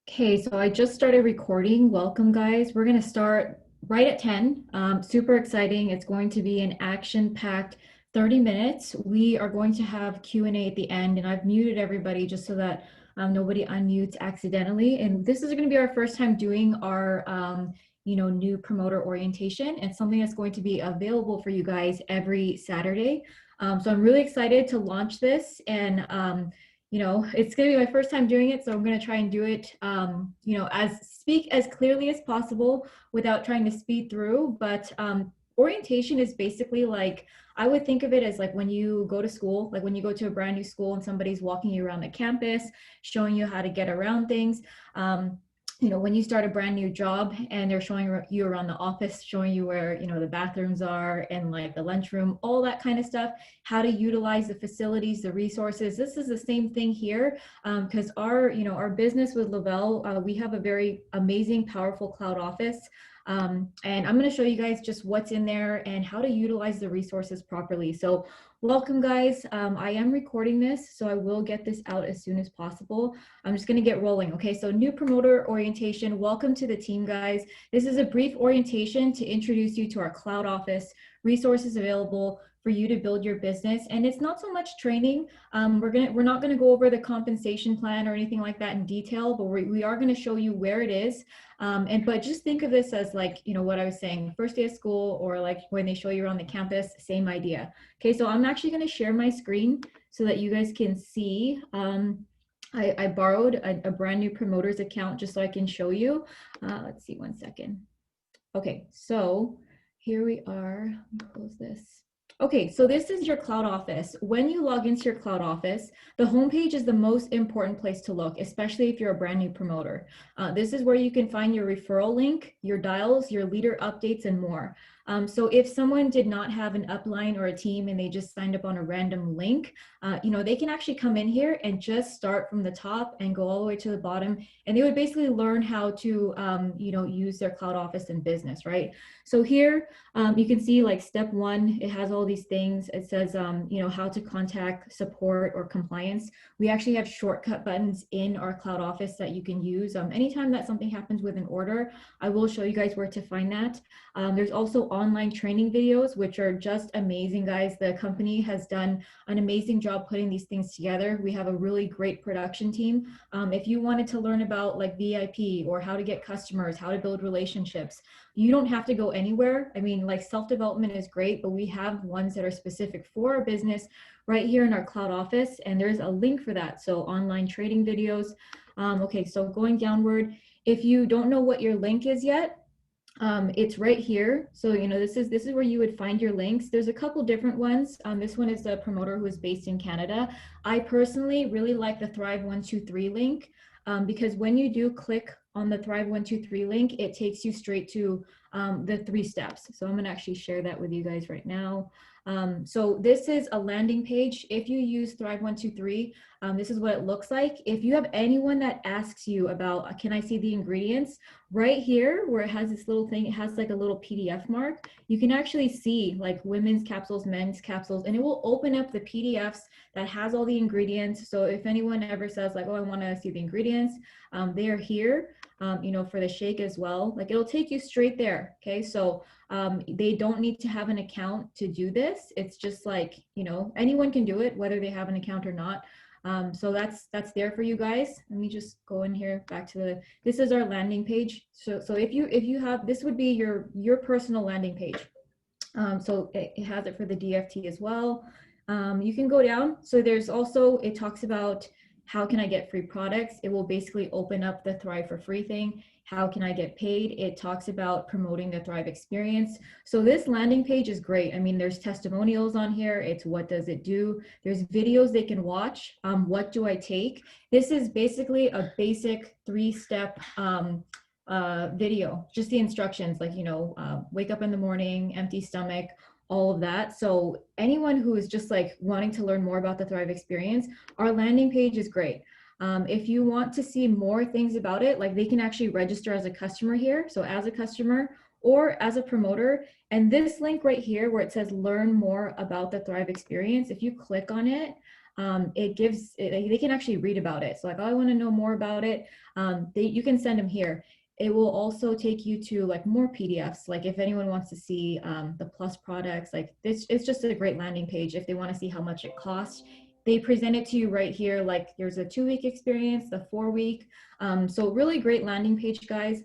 Okay, so I just started recording. Welcome, guys. We're going to start right at 10. Super exciting. It's going to be an action-packed 30 minutes. We are going to have Q&A at the end, and I've muted everybody just so that nobody unmutes accidentally. And this is going to be our first time doing our new promoter orientation, and something that's going to be available for you guys every Saturday. So I'm really excited to launch this, and it's going to be my first time doing it, so I'm going to try and do it, speak as clearly as possible without trying to speed through. But orientation is basically like, I would think of it as like when you go to school, like when you go to a brand new school and somebody's walking you around the campus, showing you how to get around things. When you start a brand new job and they're showing you around the office, showing you where, the bathrooms are and like the lunchroom, all that kind of stuff, how to utilize the facilities, the resources. This is the same thing here, because our business with Lavelle, we have a very amazing, powerful cloud office. And I'm going to show you guys just what's in there and how to utilize the resources properly. So welcome, guys. I am recording this, so I will get this out as soon as possible. I'm just going to get rolling. Okay, so new promoter orientation. Welcome to the team, guys. This is a brief orientation to introduce you to our cloud office, resources available for you to build your business. And it's not so much training. We're not gonna go over the compensation plan or anything like that in detail, but we are gonna show you where it is. But just think of this as like, what I was saying, first day of school, or like when they show you around the campus, same idea. Okay, so I'm actually gonna share my screen so that you guys can see. I borrowed a brand new promoters account just so I can show you. Let's see, one second. Okay, so here we are. Let me close this. Okay, so this is your cloud office. When you log into your cloud office, the homepage is the most important place to look, especially if you're a brand new promoter. This is where you can find your referral link, your dials, your leader updates, and more. So if someone did not have an upline or a team and they just signed up on a random link, they can actually come in here and just start from the top and go all the way to the bottom, and they would basically learn how to, use their cloud office in business, right? So here you can see like step one, it has all these things. It says, how to contact support or compliance. We actually have shortcut buttons in our cloud office that you can use. Anytime that something happens with an order, I will show you guys where to find that. There's also online training videos, which are just amazing, guys. The company has done an amazing job putting these things together. We have a really great production team. If you wanted to learn about like VIP or how to get customers, how to build relationships, you don't have to go anywhere. I mean, like self-development is great, but we have ones that are specific for our business right here in our cloud office, and there's a link for that. So online trading videos. Okay, so going downward, if you don't know what your link is yet, it's right here. So, this is where you would find your links. There's a couple different ones. This one is a promoter who is based in Canada. I personally really like the Thrive 123 link, because when you do click on the Thrive 123 link, it takes you straight to the 3 steps. So I'm gonna actually share that with you guys right now. So this is a landing page. If you use Thrive 123, this is what it looks like. If you have anyone that asks you about, can I see the ingredients, right here where it has this little thing, it has like a little PDF mark. You can actually see like women's capsules, men's capsules, and it will open up the PDFs that has all the ingredients. So if anyone ever says like, oh, I want to see the ingredients, they are here. For the shake as well, like it'll take you straight there. Okay, so they don't need to have an account to do this. It's just like, anyone can do it, whether they have an account or not. So that's there for you guys. Let me just go in here back to this is our landing page. So if you have, this would be your personal landing page. So it has it for the DFT as well. You can go down. So there's also, it talks about how can I get free products? It will basically open up the Thrive for free thing. How can I get paid? It talks about promoting the Thrive experience. So this landing page is great. I mean, there's testimonials on here. It's what does it do? There's videos they can watch. What do I take? This is basically a basic 3-step video, just the instructions, like, wake up in the morning, empty stomach, all of that. So anyone who is just like wanting to learn more about the Thrive experience, our landing page is great. If you want to see more things about it, like they can actually register as a customer here. So as a customer or as a promoter, and this link right here where it says learn more about the Thrive experience, if you click on it, it gives, they can actually read about it. So like, oh, I want to know more about it. You can send them here. It will also take you to like more PDFs. Like if anyone wants to see the Plus products, like this, it's just a great landing page. If they want to see how much it costs, they present it to you right here. Like there's a 2-week experience, the 4-week. So really great landing page, guys.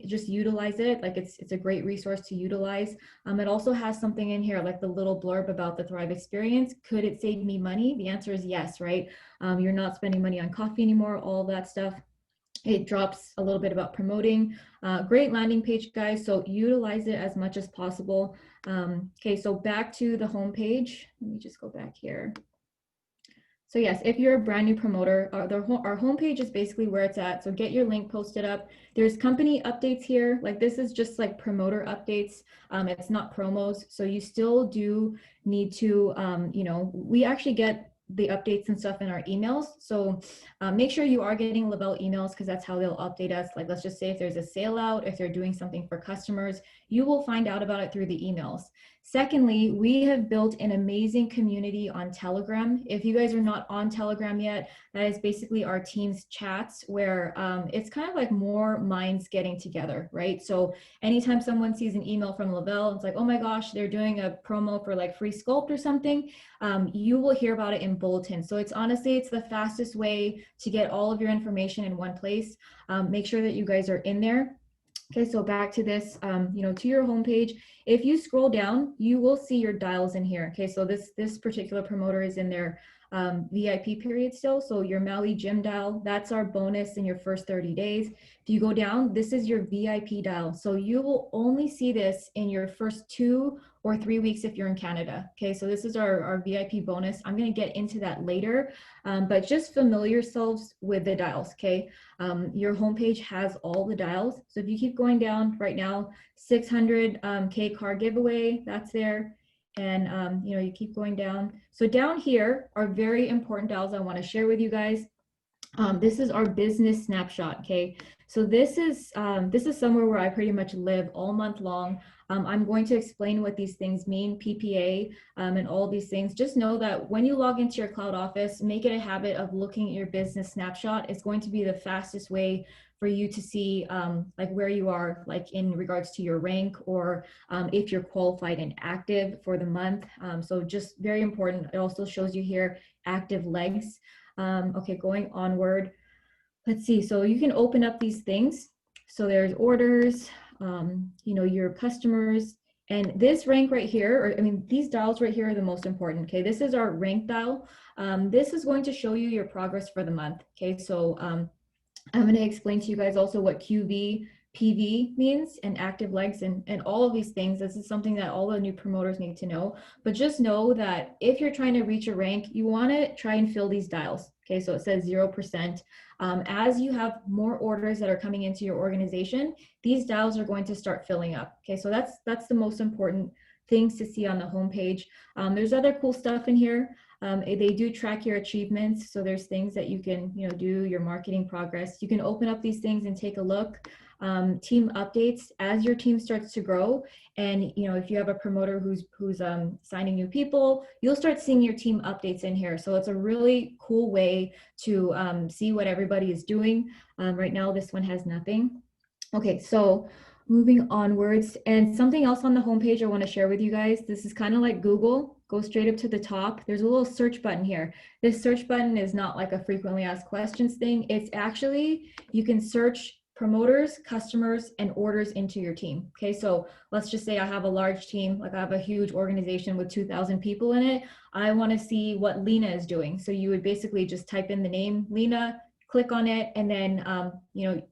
Just utilize it. Like it's a great resource to utilize. It also has something in here like the little blurb about the Thrive experience. Could it save me money? The answer is yes, right? You're not spending money on coffee anymore, all that stuff. It drops a little bit about promoting. Great landing page, guys. So utilize it as much as possible. Okay, so back to the home page. Let me just go back here. So yes, if you're a brand new promoter, our homepage is basically where it's at. So get your link posted up. There's company updates here. Like this is just like promoter updates. It's not promos. So you still do need to, we actually get the updates and stuff in our emails. So make sure you are getting Lavelle emails because that's how they'll update us. Like let's just say if there's a sale out, if they're doing something for customers, you will find out about it through the emails. Secondly, we have built an amazing community on Telegram. If you guys are not on Telegram yet, that is basically our team's chats where it's kind of like more minds getting together, right? So anytime someone sees an email from Lavelle, it's like, oh my gosh, they're doing a promo for like free sculpt or something, you will hear about it in bulletin. So it's honestly, it's the fastest way to get all of your information in one place. Make sure that you guys are in there. Okay, so back to this, to your homepage. If you scroll down, you will see your dials in here. Okay, so this particular promoter is in their VIP period still. So your Maui Gym dial, that's our bonus in your first 30 days. If you go down, this is your VIP dial. So you will only see this in your first 2 or 3 weeks if you're in Canada. Okay, so this is our VIP bonus. I'm gonna get into that later, but just familiar yourselves with the dials, okay? Your homepage has all the dials. So if you keep going down right now, 600K car giveaway, that's there. And you keep going down. So down here are very important dials I want to share with you guys. This is our business snapshot. Okay, so this is somewhere where I pretty much live all month long. I'm going to explain what these things mean, PPA, and all these things. Just know that when you log into your cloud office, make it a habit of looking at your business snapshot. It's going to be the fastest way for you to see like where you are, like in regards to your rank, or if you're qualified and active for the month. So just very important. It also shows you here active legs. Okay, going onward. Let's see. So you can open up these things. So there's orders, your customers, and this rank right here, these dials right here are the most important. Okay, this is our rank dial. This is going to show you your progress for the month. Okay, so I'm going to explain to you guys also what QV, PV means, and active legs, and all of these things. This is something that all the new promoters need to know. But just know that if you're trying to reach a rank, you want to try and fill these dials. Okay, so it says 0%. As you have more orders that are coming into your organization, these dials are going to start filling up. Okay, so that's the most important things to see on the homepage. There's other cool stuff in here. They do track your achievements. So there's things that you can, do your marketing progress. You can open up these things and take a look. Team updates as your team starts to grow. And, if you have a promoter who's signing new people, you'll start seeing your team updates in here. So it's a really cool way to see what everybody is doing. Right now, this one has nothing. Okay, so moving onwards, and something else on the homepage I want to share with you guys. This is kind of like Google. Go straight up to the top. There's a little search button here. This search button is not like a frequently asked questions thing. It's actually, you can search promoters, customers, and orders into your team. Okay, so let's just say I have a large team, like I have a huge organization with 2,000 people in it. I want to see what Lena is doing. So you would basically just type in the name Lena, click on it, and then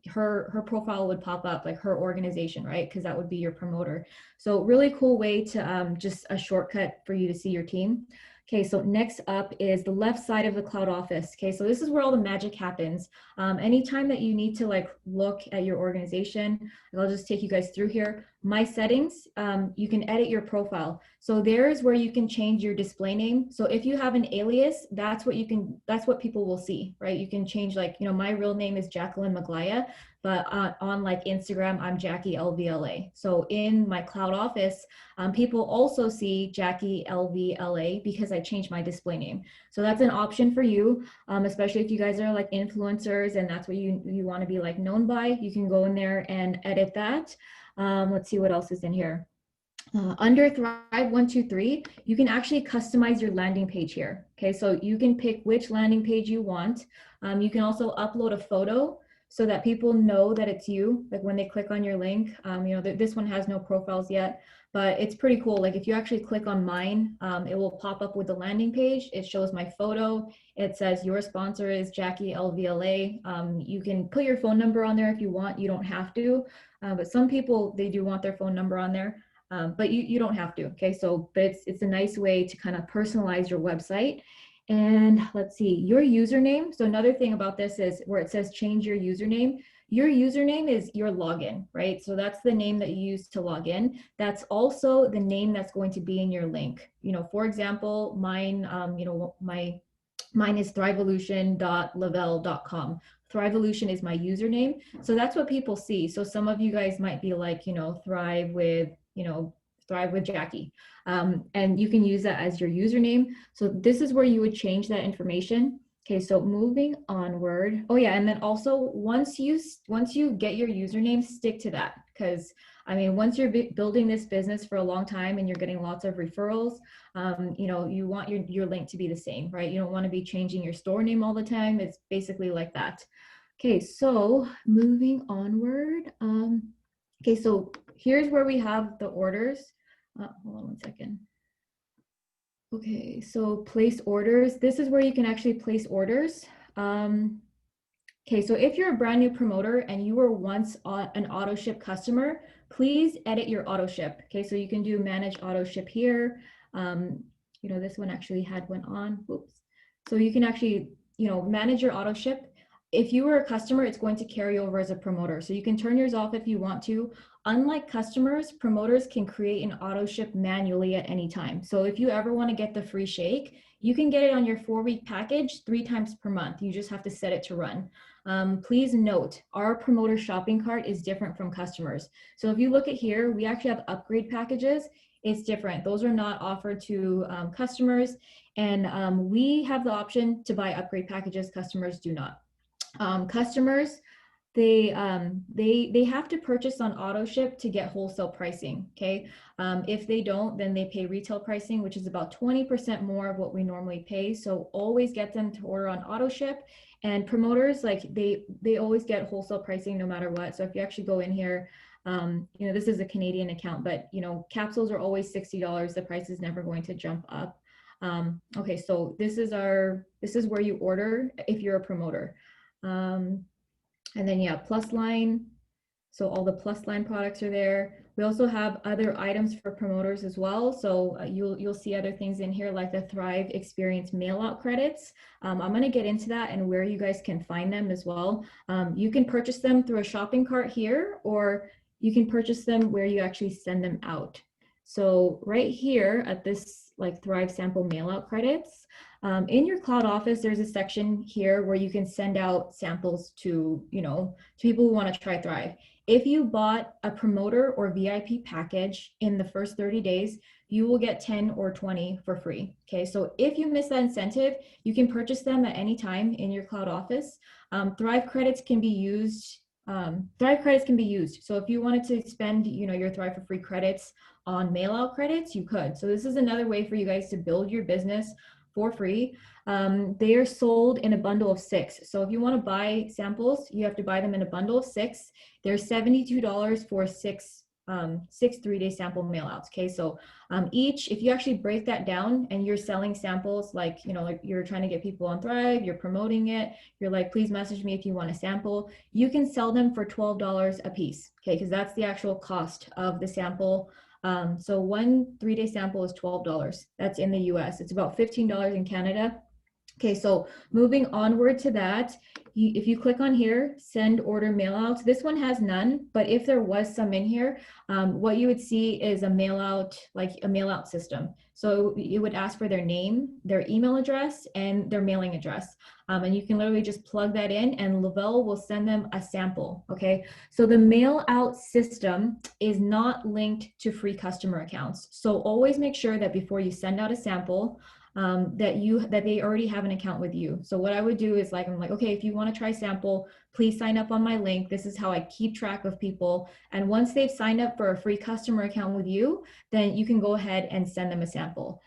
her profile would pop up, like her organization, right? Because that would be your promoter. So really cool way to just a shortcut for you to see your team. Okay, so next up is the left side of the cloud office. Okay, so this is where all the magic happens. Anytime that you need to look at your organization, I'll just take you guys through here. my settings, you can edit your profile. So there's where you can change your display name. So if you have an alias, that's what people will see, right? You can change, like, my real name is Jacqueline Maglaya, but on like Instagram, I'm Jackie LVLA. So in my cloud office, people also see Jackie LVLA because I changed my display name. So that's an option for you, especially if you guys are like influencers and that's what you want to be like known by. You can go in there and edit that. Let's see what else is in here. Under Thrive 123, you can actually customize your landing page here. Okay, so you can pick which landing page you want. You can also upload a photo so that people know that it's you, like when they click on your link. This one has no profiles yet, but it's pretty cool. Like if you actually click on mine, it will pop up with the landing page. It shows my photo. It says your sponsor is Jackie LVLA. You can put your phone number on there if you want. You don't have to, but some people, they do want their phone number on there. But you don't have to, okay? So, but it's a nice way to kind of personalize your website. And let's see, your username. So another thing about this is where it says change your username is your login, right? So that's the name that you use to log in. That's also the name that's going to be in your link. For example, mine, mine is thriveolution.lavelle.com. Thriveolution is my username. So that's what people see. So some of you guys might be like, Thrive with Jackie. And you can use that as your username. So this is where you would change that information. Okay, so moving onward. Oh yeah, and then also once you get your username, stick to that, because once you're building this business for a long time and you're getting lots of referrals, you want your link to be the same, right? You don't want to be changing your store name all the time. It's basically like that. Okay, so moving onward. Okay, so here's where we have the orders. Hold on one second. Okay, so place orders. This is where you can actually place orders. Okay, so if you're a brand new promoter and you were once an auto ship customer, please edit your auto ship. Okay, so you can do manage auto ship here. This one actually went on. Oops. So you can actually, manage your auto ship. If you were a customer, it's going to carry over as a promoter. So you can turn yours off if you want to. Unlike customers, promoters can create an auto ship manually at any time. So if you ever want to get the free shake, you can get it on your 4-week package 3 times per month. You just have to set it to run. Please note, our promoter shopping cart is different from customers. So if you look at here, we actually have upgrade packages. It's different. Those are not offered to customers. And we have the option to buy upgrade packages. Customers do not. Customers, they have to purchase on auto ship to get wholesale pricing. Okay, if they don't, then they pay retail pricing, which is about 20% more of what we normally pay. So always get them to order on auto ship. And promoters, like they always get wholesale pricing no matter what. So if you actually go in here, this is a Canadian account, but capsules are always $60. The price is never going to jump up. Okay, so this is where you order if you're a promoter. And then Plus Line. So all the Plus Line products are there. We also have other items for promoters as well. So you'll see other things in here like the Thrive Experience mail out credits. I'm going to get into that and where you guys can find them as well. You can purchase them through a shopping cart here, or you can purchase them where you actually send them out. So right here at this like Thrive sample mail out credits, in your cloud office, there's a section here where you can send out samples to people who want to try Thrive. If you bought a promoter or VIP package in the first 30 days, you will get 10 or 20 for free. Okay, so if you miss that incentive, you can purchase them at any time in your cloud office. Thrive credits can be used. So if you wanted to spend, your Thrive for free credits on mail out credits, you could. So this is another way for you guys to build your business for free. They are sold in a bundle of 6. So if you want to buy samples, you have to buy them in a bundle of 6. They're $72 for 6 3-day sample mail outs. Okay, so each, if you actually break that down and you're selling samples, like you're trying to get people on Thrive, you're promoting it, you're like, please message me if you want a sample, you can sell them for $12 a piece. Okay, because that's the actual cost of the sample. So one 3-day sample is $12. That's in the US. It's about $15 in Canada. Okay, so moving onward to that, if you click on here, send order mail out, this one has none, but if there was some in here, what you would see is a mail out, like a mail out system. So it would ask for their name, their email address, and their mailing address. And you can literally just plug that in and Lavelle will send them a sample, okay? So the mail out system is not linked to free customer accounts. So always make sure that before you send out a sample, that they already have an account with you. So what I would do is I'm like, okay, if you want to try sample, please sign up on my link. This is how I keep track of people. And once they've signed up for a free customer account with you, then you can go ahead and send them a sample.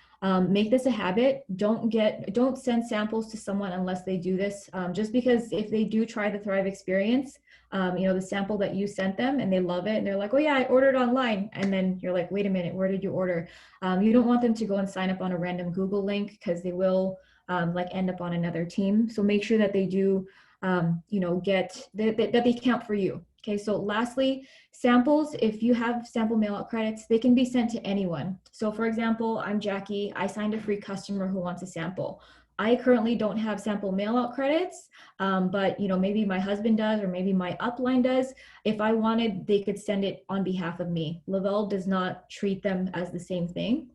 Make this a habit. Don't send samples to someone unless they do this. Just because if they do try the Thrive experience, the sample that you sent them and they love it and they're like, oh yeah, I ordered online. And then you're like, wait a minute, where did you order? You don't want them to go and sign up on a random Google link because they will end up on another team. So make sure that they do, that they count for you. Okay, so lastly, samples, if you have sample mail out credits, they can be sent to anyone. So for example, I'm Jackie, I signed a free customer who wants a sample. I currently don't have sample mail out credits, but maybe my husband does, or maybe my upline does. If I wanted, they could send it on behalf of me. Lavelle does not treat them as the same thing.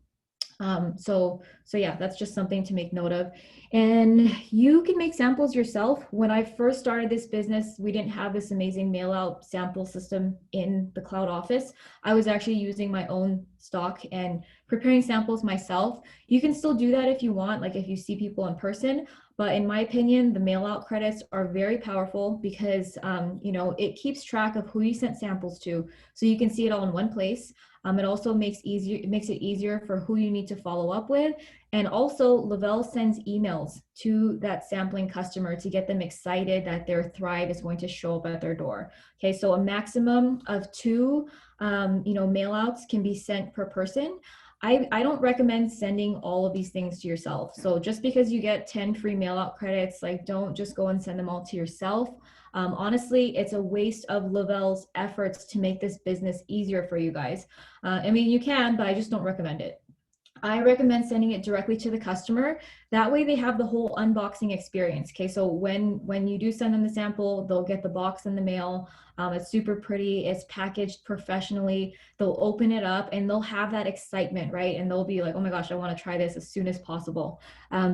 So yeah, that's just something to make note of. And you can make samples yourself. When I first started this business, we didn't have this amazing mail out sample system in the cloud office. I was actually using my own stock and preparing samples myself. You can still do that if you want, like if you see people in person. But in my opinion, the mail out credits are very powerful because, it keeps track of who you sent samples to. So you can see it all in one place. It also makes it easier for who you need to follow up with. And also Lavelle sends emails to that sampling customer to get them excited that their Thrive is going to show up at their door. Okay, so a maximum of 2 mail outs can be sent per person. I don't recommend sending all of these things to yourself. So just because you get 10 free mail out credits, don't just go and send them all to yourself. Honestly, it's a waste of Lavelle's efforts to make this business easier for you guys. You can, but I just don't recommend it. I recommend sending it directly to the customer. That way they have the whole unboxing experience. Okay, so when you do send them the sample, they'll get the box in the mail. It's super pretty, it's packaged professionally. They'll open it up and they'll have that excitement, right? And they'll be like, oh my gosh, I want to try this as soon as possible.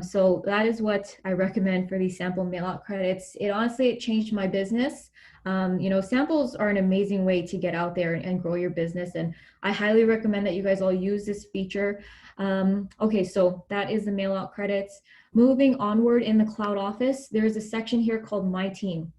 So that is what I recommend for these sample mail out credits. It changed my business. Samples are an amazing way to get out there and grow your business. And I highly recommend that you guys all use this feature. Okay, so that is the mail out credits. Moving onward in the cloud office, there's a section here called My Team.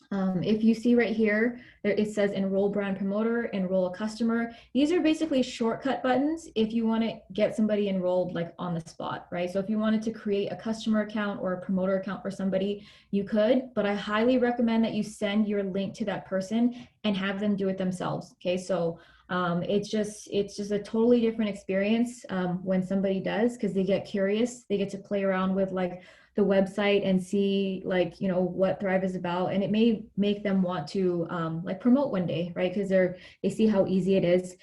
If you see right here, it says enroll brand promoter, enroll a customer. These are basically shortcut buttons if you want to get somebody enrolled on the spot, right? So if you wanted to create a customer account or a promoter account for somebody, you could, but I highly recommend that you send your link to that person and have them do it themselves. Okay, so it's just a totally different experience when somebody does, because they get curious, they get to play around with the website and see what Thrive is about, and it may make them want to promote one day, right? Because they see how easy it is.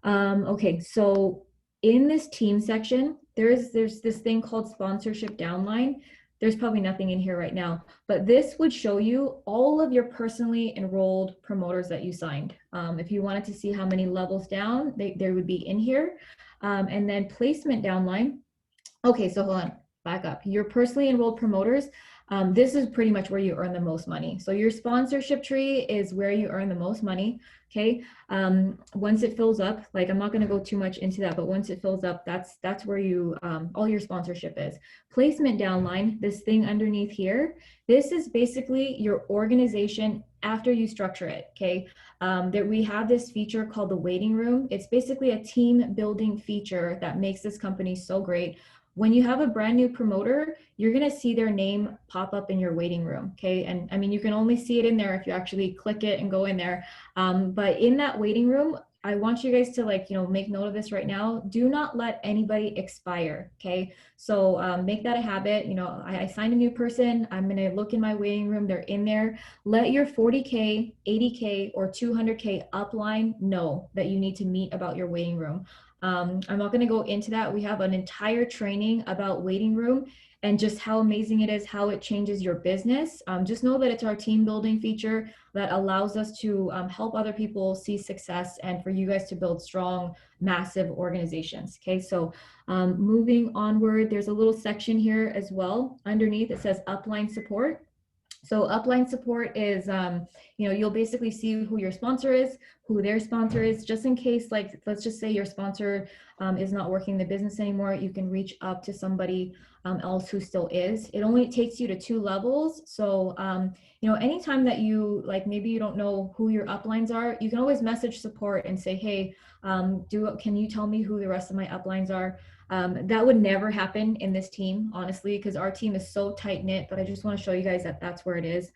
Okay, so in this team section, there's this thing called sponsorship downline. There's probably nothing in here right now, but this would show you all of your personally enrolled promoters that you signed. If you wanted to see how many levels down, they would be in here. And then placement downline. Okay, so hold on, back up. Your personally enrolled promoters, this is pretty much where you earn the most money. So your sponsorship tree is where you earn the most money, okay? Once it fills up, I'm not gonna go too much into that, but once it fills up, that's where you, all your sponsorship is. Placement downline, this thing underneath here, this is basically your organization after you structure it, okay? We have this feature called the waiting room. It's basically a team building feature that makes this company so great. When you have a brand new promoter, you're going to see their name pop up in your waiting room. Okay. And you can only see it in there if you actually click it and go in there. But in that waiting room, I want you guys to make note of this right now. Do not let anybody expire. Okay. So make that a habit. I signed a new person. I'm going to look in my waiting room. They're in there. Let your 40K, 80K, or 200K upline know that you need to meet about your waiting room. I'm not going to go into that. We have an entire training about waiting room. and just how amazing it is, how it changes your business. Just know that it's our team building feature that allows us to help other people see success and for you guys to build strong, massive organizations. Okay, so moving onward, there's a little section here as well. Underneath it says upline support. So upline support is, you'll basically see who your sponsor is, who their sponsor is, just in case, like, let's just say your sponsor is not working the business anymore, you can reach up to somebody else who still is. It only takes you to 2 levels. So, anytime that you, like, maybe you don't know who your uplines are, you can always message support and say, hey, can you tell me who the rest of my uplines are? That would never happen in this team, honestly, because our team is so tight knit, but I just want to show you guys that that's where it is.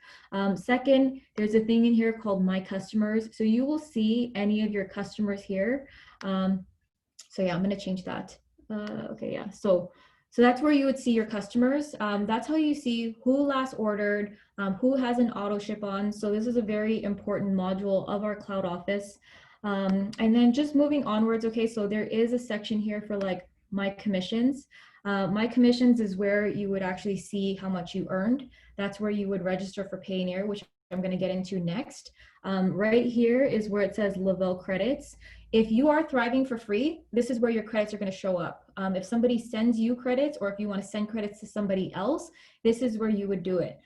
Second, there's a thing in here called My Customers. So you will see any of your customers here. So yeah, I'm going to change that. Okay, yeah. So that's where you would see your customers. That's how you see who last ordered, who has an auto ship on. So this is a very important module of our cloud office. And then just moving onwards, okay, so there is a section here for like My Commissions. My Commissions is where you would actually see how much you earned. That's where you would register for Payoneer, which I'm going to get into next. Right here is where it says Lavelle credits. If you are thriving for free, this is where your credits are going to show up. If somebody sends you credits, or if you want to send credits to somebody else, this is where you would do it.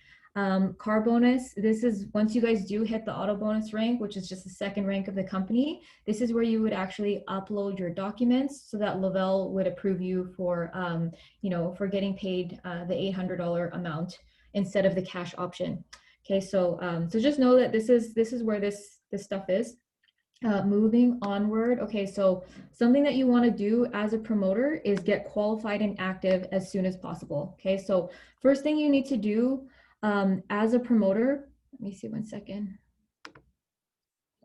Car bonus, this is once you guys do hit the auto bonus rank, which is just the second rank of the company, this is where you would actually upload your documents so that Lavelle would approve you for, for getting paid the $800 amount instead of the cash option. Okay, so just know that this is where this stuff is. Moving onward, okay, so something that you want to do as a promoter is get qualified and active as soon as possible. Okay, so first thing you need to do as a promoter, let me see 1 second.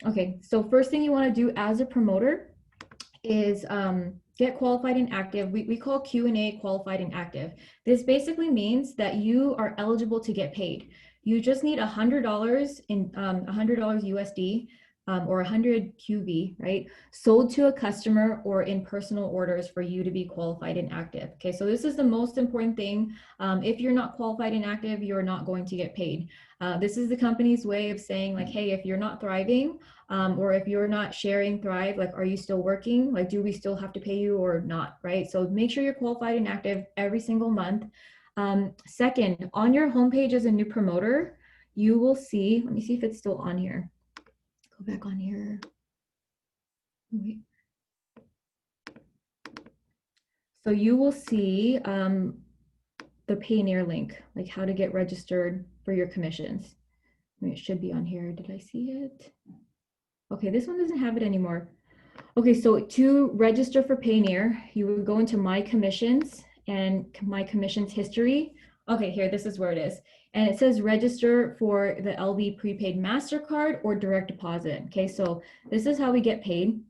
Okay, so first thing you want to do as a promoter is get qualified and active. We call Q&A qualified and active. This basically means that you are eligible to get paid. You just need $100 in $100 USD or 100 QV, right? Sold to a customer or in personal orders for you to be qualified and active. Okay, so this is the most important thing. If you're not qualified and active, you're not going to get paid. This is the company's way of saying like, hey, if you're not thriving or if you're not sharing Thrive, like, are you still working? Like, do we still have to pay you or not, right? So make sure you're qualified and active every single month. Second, on your homepage as a new promoter, you will see, let me see if it's still on here. Go back on here. Wait. So you will see the Payoneer link, like how to get registered for your commissions. I mean, it should be on here. Did I see it? Okay, this one doesn't have it anymore. Okay, so to register for Payoneer, you would go into My Commissions and My Commissions history. Okay, here, this is where it is. And it says register for the LV prepaid MasterCard or direct deposit. Okay, so this is how we get paid.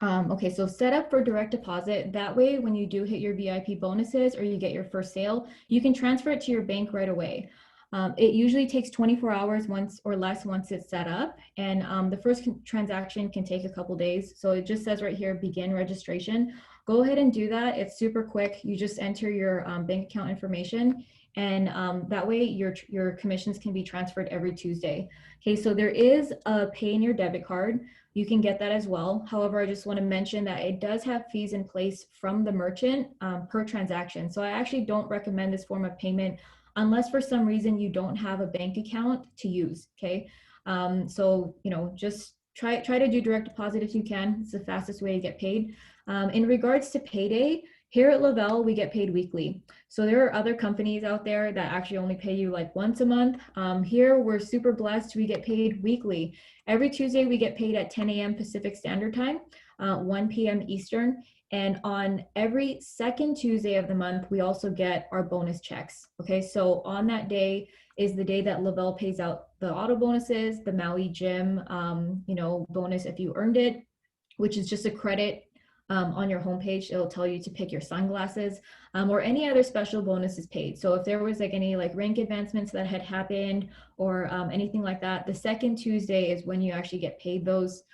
Okay, so set up for direct deposit. That way, when you do hit your VIP bonuses or you get your first sale, you can transfer it to your bank right away. It usually takes 24 hours once or less once it's set up. And the first transaction can take a couple days. So it just says right here, begin registration. Go ahead and do that. It's super quick. You just enter your bank account information, and that way your commissions can be transferred every Tuesday. Okay, so there is a Payoneer debit card. You can get that as well. However, I just want to mention that it does have fees in place from the merchant per transaction. So I actually don't recommend this form of payment unless for some reason you don't have a bank account to use, okay? So, just try to do direct deposit if you can. It's the fastest way to get paid. In regards to payday, here at Lavelle, we get paid weekly. So there are other companies out there that actually only pay you like once a month. Here, we're super blessed. We get paid weekly. Every Tuesday, we get paid at 10 a.m. Pacific Standard Time, 1 p.m. Eastern. And on every second Tuesday of the month, we also get our bonus checks. Okay, so on that day is the day that Lavelle pays out the auto bonuses, the Maui Gym, bonus if you earned it, which is just a credit on your homepage. It'll tell you to pick your sunglasses or any other special bonuses paid. So if there was like any like rank advancements that had happened or anything like that, the second Tuesday is when you actually get paid those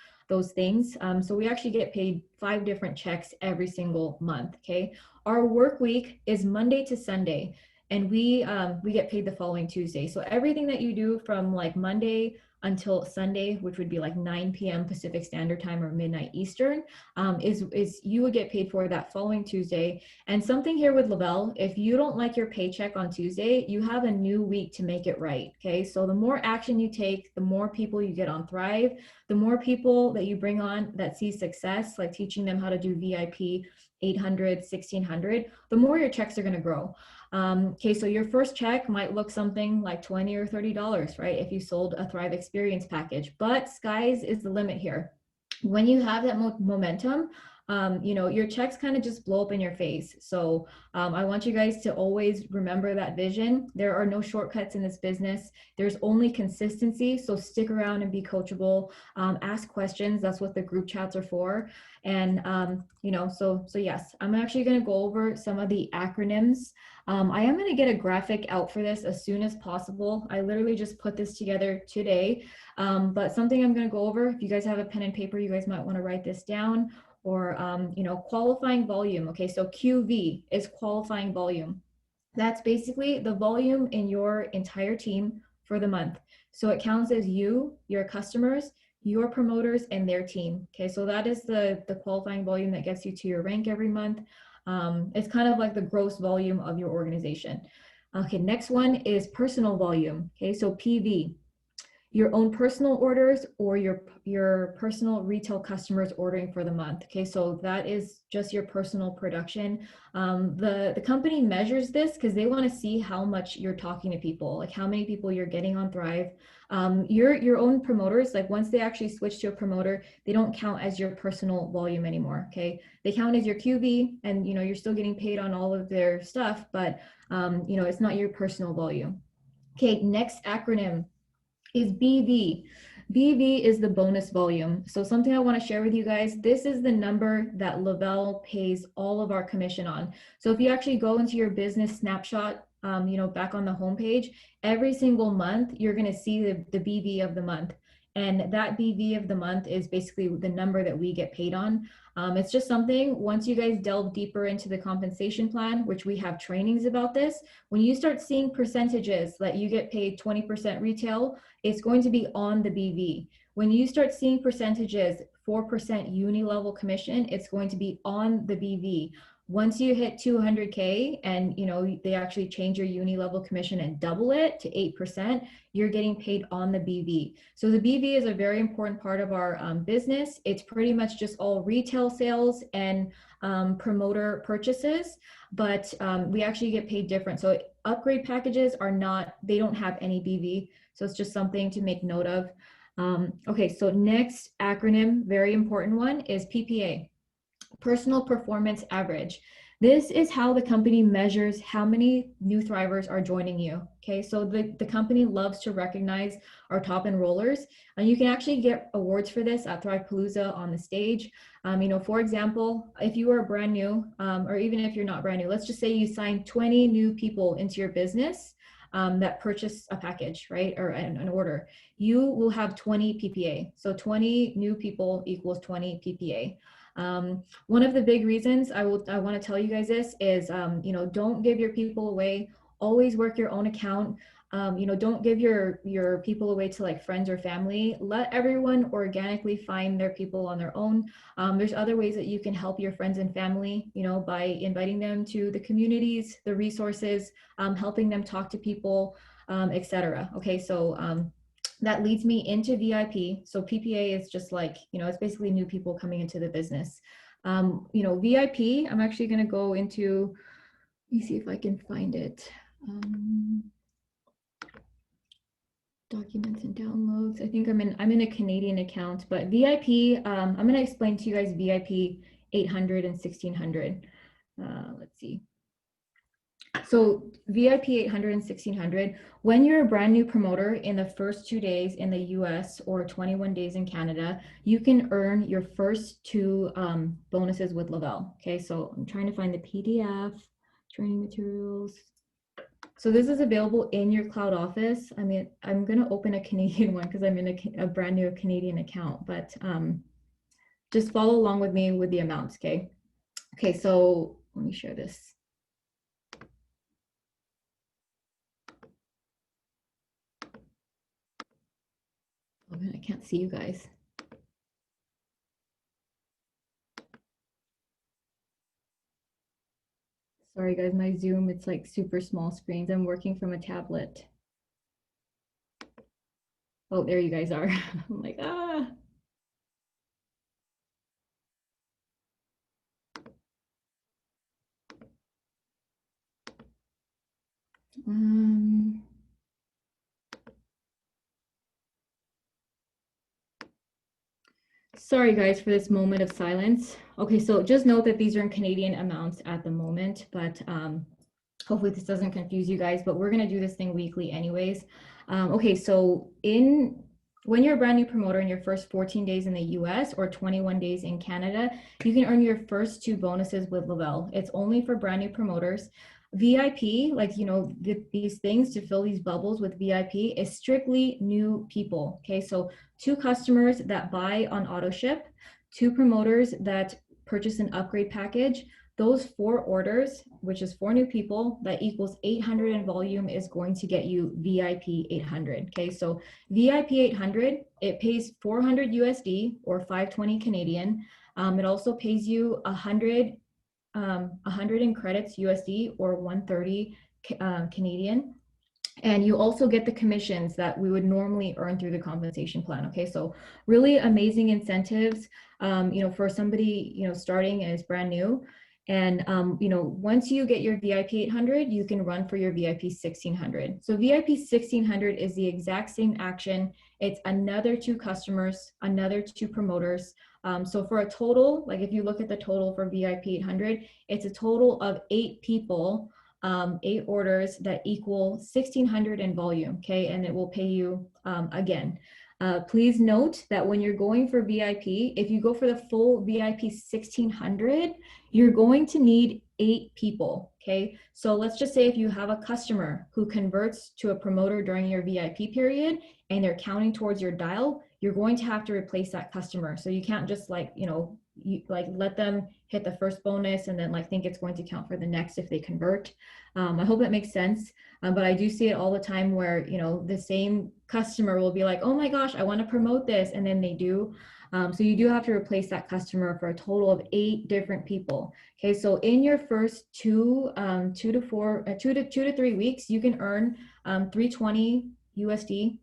things. So we actually get paid 5 different checks every single month. Okay, our work week is Monday to Sunday. and we get paid the following Tuesday. So everything that you do from like Monday until Sunday, which would be like 9 p.m. Pacific Standard Time or midnight Eastern, is you would get paid for that following Tuesday. And something here with Lavelle, if you don't like your paycheck on Tuesday, you have a new week to make it right. Okay, so the more action you take, the more people you get on Thrive, the more people that you bring on that see success, like teaching them how to do VIP 800, 1600, the more your checks are going to grow. Okay, so your first check might look something like $20 or $30, right? If you sold a Thrive Experience package, but skies is the limit here. When you have that momentum, you know, your checks kind of just blow up in your face. So I want you guys to always remember that vision. There are no shortcuts in this business. There's only consistency. So stick around and be coachable. Ask questions. That's what the group chats are for. And you know, so yes, I'm actually going to go over some of the acronyms. I am going to get a graphic out for this as soon as possible. I literally just put this together today. But something I'm going to go over, if you guys have a pen and paper, you guys might want to write this down. Or you know, qualifying volume. Okay, so QV is qualifying volume. That's basically the volume in your entire team for the month. So it counts as you, your customers, your promoters, and their team. Okay, so that is the qualifying volume that gets you to your rank every month. It's kind of like the gross volume of your organization. Okay, next one is personal volume. Okay, so PV, your own personal orders or your personal retail customers ordering for the month. Okay, so that is just your personal production. The company measures this because they want to see how much you're talking to people, like how many people you're getting on Thrive. Your own promoters, like once they actually switch to a promoter, they don't count as your personal volume anymore. Okay, they count as your QV, and you know you're still getting paid on all of their stuff, but you know it's not your personal volume. Okay, next acronym is BV. BV is the bonus volume. So something I want to share with you guys, this is the number that Lavelle pays all of our commission on. So if you actually go into your business snapshot, you know, back on the homepage, every single month, you're going to see the BV of the month. And that BV of the month is basically the number that we get paid on. It's just something, once you guys delve deeper into the compensation plan, which we have trainings about this, when you start seeing percentages that you get paid 20% retail, it's going to be on the BV. When you start seeing percentages, 4% uni level commission, it's going to be on the BV. Once you hit 200K and you know they actually change your uni level commission and double it to 8%, you're getting paid on the BV. So the BV is a very important part of our business. It's pretty much just all retail sales and promoter purchases, but we actually get paid different. So upgrade packages are not, they don't have any BV. So it's just something to make note of. Okay, so next acronym, very important one, is PPA. Personal Performance Average. This is how the company measures how many new Thrivers are joining you. Okay, so the company loves to recognize our top enrollers, and you can actually get awards for this at Thrivepalooza on the stage. You know, for example, if you are brand new, or even if you're not brand new, let's just say you sign 20 new people into your business that purchase a package, right, or an order, you will have 20 PPA. So 20 new people equals 20 PPA. One of the big reasons I want to tell you guys this is, you know, don't give your people away. Always work your own account. You know, don't give your people away to like friends or family. Let everyone organically find their people on their own. There's other ways that you can help your friends and family, you know, by inviting them to the communities, the resources, helping them talk to people, etc. Okay, so that leads me into VIP. So PPA is just like, you know, it's basically new people coming into the business. You know, VIP, I'm actually going to go into, let me see if I can find it. Documents and downloads. I think I'm in a Canadian account, but VIP, I'm going to explain to you guys VIP 800 and 1600. Let's see. So VIP 800 and 1600, when you're a brand new promoter in the first 2 days in the US or 21 days in Canada, you can earn your first two bonuses with Lavelle. Okay, so I'm trying to find the PDF, training materials. So this is available in your cloud office. I mean, I'm going to open a Canadian one because I'm in a brand new Canadian account, but just follow along with me with the amounts, okay? Okay, so let me share this. I can't see you guys. Sorry guys, my Zoom, it's like super small screens. I'm working from a tablet. Oh, there you guys are. I'm like, ah. Um, Sorry guys for this moment of silence. Okay, so just note that these are in Canadian amounts at the moment, but hopefully this doesn't confuse you guys, but we're gonna do this thing weekly anyways. Okay, so when you're a brand new promoter in your first 14 days in the US or 21 days in Canada, you can earn your first 2 bonuses with Level. It's only for brand new promoters. VIP, like, you know, these things to fill these bubbles with VIP is strictly new people. Okay, so 2 customers that buy on AutoShip, 2 promoters that purchase an upgrade package. Those 4 orders, which is 4 new people, that equals 800 in volume, is going to get you VIP 800. Okay, so VIP 800, it pays 400 USD or 520 Canadian. It also pays you 100 in credits USD or 130 Canadian. And you also get the commissions that we would normally earn through the compensation plan. Okay, so really amazing incentives, you know, for somebody, you know, starting as brand new. And, you know, once you get your VIP 800, you can run for your VIP 1600. So VIP 1600 is the exact same action. It's another 2 customers, another 2 promoters. So for a total, like if you look at the total for VIP 800, it's a total of 8 people, 8 orders that equal 1600 in volume, okay? And it will pay you again. Please note that when you're going for VIP, if you go for the full VIP 1600, you're going to need 8 people, okay? So let's just say if you have a customer who converts to a promoter during your VIP period and they're counting towards your dial, you're going to have to replace that customer. So you can't just like, you know, like let them hit the first bonus and then like think it's going to count for the next if they convert. I hope that makes sense. But I do see it all the time where, you know, the same customer will be like, oh my gosh, I want to promote this. And then they do. So you do have to replace that customer for a total of 8 different people. Okay, so in your first 2 to 3 weeks, you can earn 320 USD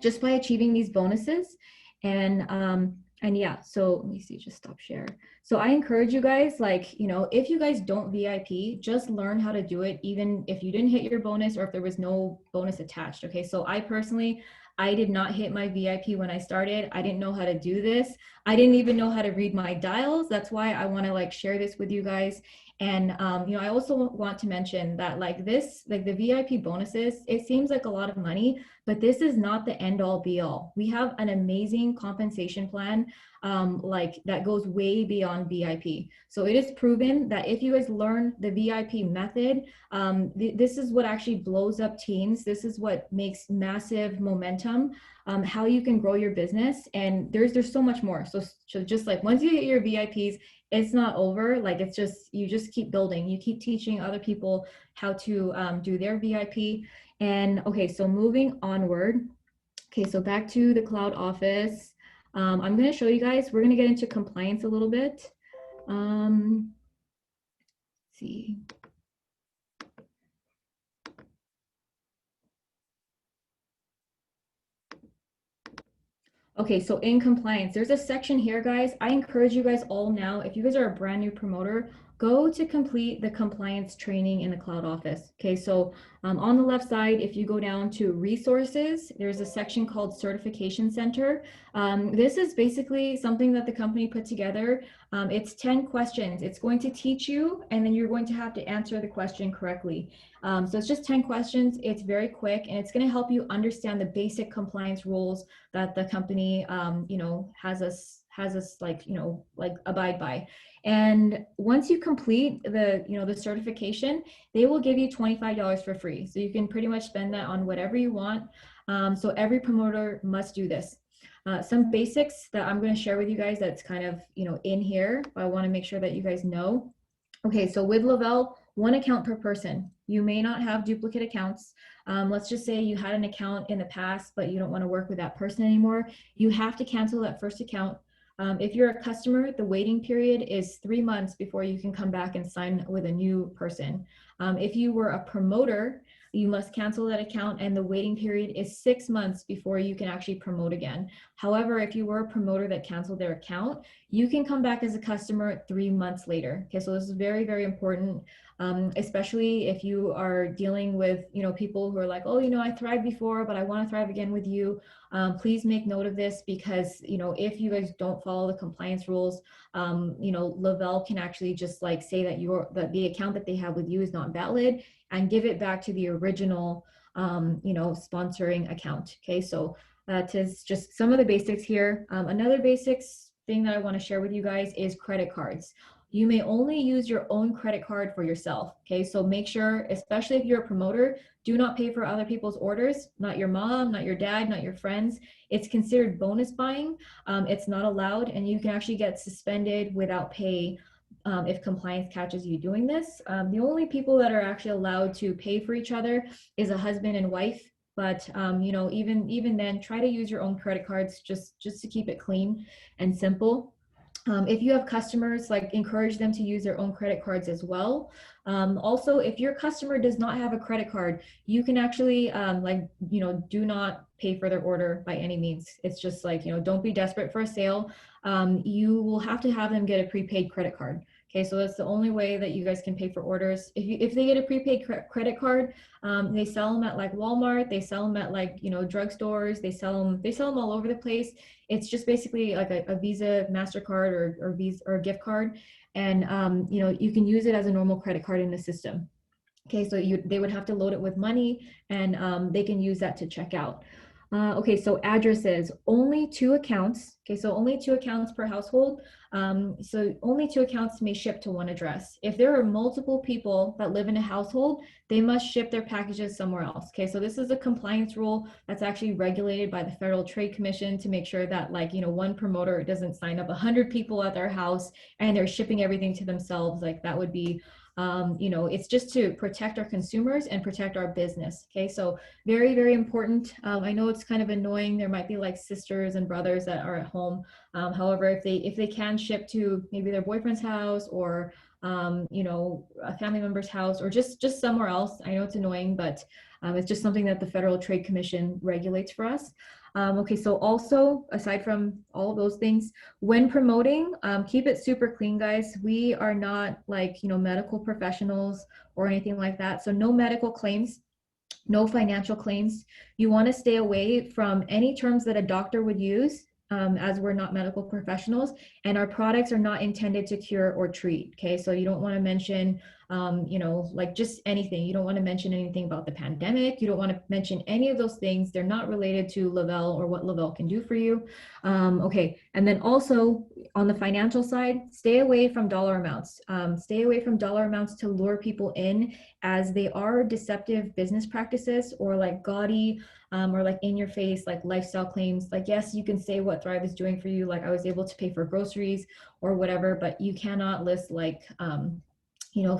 just by achieving these bonuses. And yeah, so let me see, just stop share. So I encourage you guys, like, you know, if you guys don't VIP, just learn how to do it, even if you didn't hit your bonus or if there was no bonus attached. Okay, so I did not hit my VIP when I started. I didn't know how to do this. I didn't even know how to read my dials. That's why I want to like share this with you guys. And you know, I also want to mention that like this, like the VIP bonuses, it seems like a lot of money, but this is not the end all be all. We have an amazing compensation plan like that goes way beyond VIP. So it is proven that if you guys learn the VIP method, this is what actually blows up teams. This is what makes massive momentum, how you can grow your business. And there's so much more. So just like once you hit your VIPs, it's not over. Like it's just, you just keep building. You keep teaching other people how to do their VIP. And okay, so moving onward. Okay, so back to the cloud office. I'm going to show you guys, we're going to get into compliance a little bit. Let's see. Okay, so in compliance, there's a section here, guys. I encourage you guys all now, if you guys are a brand new promoter, go to complete the compliance training in the cloud office. Okay, so on the left side, if you go down to resources, there's a section called certification center. This is basically something that the company put together. It's 10 questions. It's going to teach you, and then you're going to have to answer the question correctly. So it's just 10 questions. It's very quick, and it's going to help you understand the basic compliance rules that the company, you know, has us like, you know, like abide by. And once you complete the, you know, the certification, they will give you $25 for free. So you can pretty much spend that on whatever you want. So every promoter must do this. Some basics that I'm going to share with you guys that's kind of, you know, in here, but I want to make sure that you guys know. Okay, so with Level, 1 account per person. You may not have duplicate accounts. Let's just say you had an account in the past, but you don't want to work with that person anymore. You have to cancel that first account. If you're a customer, the waiting period is 3 months before you can come back and sign with a new person. If you were a promoter, you must cancel that account, and the waiting period is 6 months before you can actually promote again. However, if you were a promoter that canceled their account, you can come back as a customer 3 months later. Okay, so this is very, very important. Especially if you are dealing with, people who are like, oh, I thrived before, but I want to thrive again with you. Please make note of this, because, if you guys don't follow the compliance rules, Lavelle can actually just like say that the account that they have with you is not valid, and give it back to the original, sponsoring account. Okay, so that is just some of the basics here. Another basics thing that I want to share with you guys is credit cards. You may only use your own credit card for yourself. Okay, so make sure, especially if you're a promoter, do not pay for other people's orders, not your mom, not your dad, not your friends. It's considered bonus buying. It's not allowed, and you can actually get suspended without pay if compliance catches you doing this. The only people that are actually allowed to pay for each other is a husband and wife. But even then, try to use your own credit cards just to keep it clean and simple. If you have customers, like, encourage them to use their own credit cards as well. Also, if your customer does not have a credit card, you can actually do not pay for their order by any means. It's just like, don't be desperate for a sale. You will have to have them get a prepaid credit card. Okay, so that's the only way that you guys can pay for orders. If they get a prepaid credit card, they sell them at like Walmart, they sell them at like, drugstores, they sell them all over the place. It's just basically like a Visa, MasterCard, or Visa or a gift card, and you can use it as a normal credit card in the system. Okay, so they would have to load it with money, and they can use that to check out. Okay, so addresses, only 2 accounts. Okay, so only 2 accounts per household. So only 2 accounts may ship to one address. If there are multiple people that live in a household, they must ship their packages somewhere else. Okay, so this is a compliance rule that's actually regulated by the Federal Trade Commission to make sure that, like, one promoter doesn't sign up 100 people at their house and they're shipping everything to themselves. Like, that would be it's just to protect our consumers and protect our business. Okay, so very, very important. I know it's kind of annoying. There might be like sisters and brothers that are at home. However, if they can ship to maybe their boyfriend's house, or a family member's house, or just somewhere else, I know it's annoying, but it's just something that the Federal Trade Commission regulates for us. Okay, so also, aside from all of those things, when promoting, keep it super clean, guys. We are not like, medical professionals or anything like that. So no medical claims, no financial claims. You want to stay away from any terms that a doctor would use, as we're not medical professionals, and our products are not intended to cure or treat. Okay, so you don't want to mention, like, just anything. You don't want to mention anything about the pandemic. You don't want to mention any of those things. They're not related to Lavelle or what Lavelle can do for you. Okay, and then also on the financial side, stay away from dollar amounts. Stay away from dollar amounts to lure people in, as they are deceptive business practices, or like gaudy, or like in your face, like lifestyle claims. Like, yes, you can say what Thrive is doing for you, like I was able to pay for groceries or whatever, but you cannot list like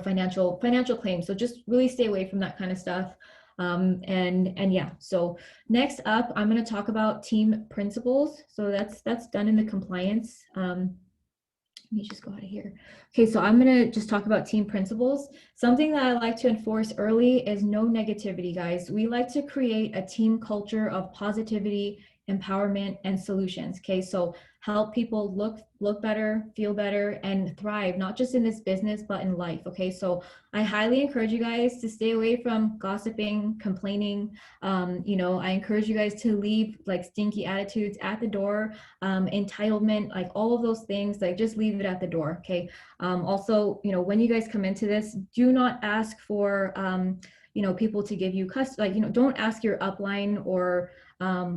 financial claims. So just really stay away from that kind of stuff. And yeah, so next up, I'm going to talk about team principles. So that's done in the compliance. Let me just go out of here. Okay, so I'm gonna just talk about team principles. Something that I like to enforce early is no negativity, guys. We like to create a team culture of positivity, empowerment, and solutions. Okay, so help people look better, feel better, and thrive, not just in this business, but in life. Okay, so I highly encourage you guys to stay away from gossiping, complaining. I encourage you guys to leave like stinky attitudes at the door, entitlement, like all of those things, like just leave it at the door. Okay. Also, when you guys come into this, do not ask for, people to give you don't ask your upline, or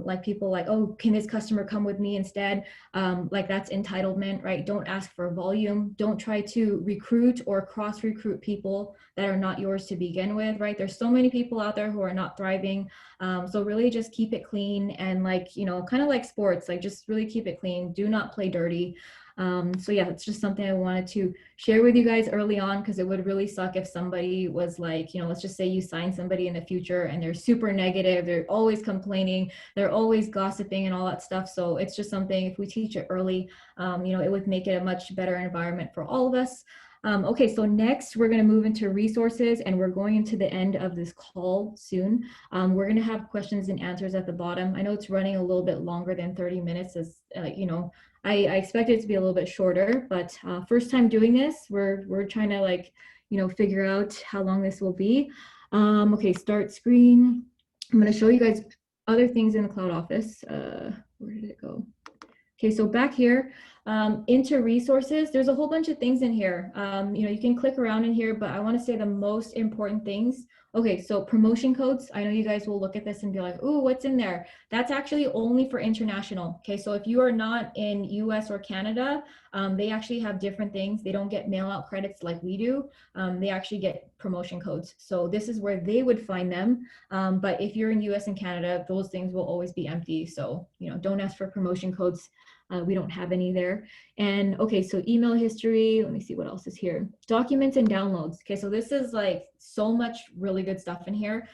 like people like, oh, can this customer come with me instead? Like, that's entitlement, right? Don't ask for volume. Don't try to recruit or cross recruit people that are not yours to begin with, right? There's so many people out there who are not thriving. So really just keep it clean, and like, kind of like sports, like just really keep it clean. Do not play dirty. So yeah, it's just something I wanted to share with you guys early on, because it would really suck if somebody was like, let's just say you sign somebody in the future and they're super negative, they're always complaining, they're always gossiping and all that stuff. So it's just something, if we teach it early, it would make it a much better environment for all of us. Okay, so next we're going to move into resources, and we're going into the end of this call soon. We're going to have questions and answers at the bottom. I know it's running a little bit longer than 30 minutes, as I expect it to be a little bit shorter, but first time doing this, we're trying to figure out how long this will be. Okay, start screen. I'm going to show you guys other things in the Cloud Office. Where did it go? Okay, so back here, into resources, there's a whole bunch of things in here. You can click around in here, but I want to say the most important things. Okay, so promotion codes. I know you guys will look at this and be like, "Ooh, what's in there?" That's actually only for international. Okay, so if you are not in US or Canada, they actually have different things. They don't get mail out credits like we do. They actually get promotion codes. So this is where they would find them. But if you're in US and Canada, those things will always be empty. So, don't ask for promotion codes. We don't have any there. And okay, so email history, let me see what else is here. Documents and downloads. Okay, so this is like so much really good stuff in here.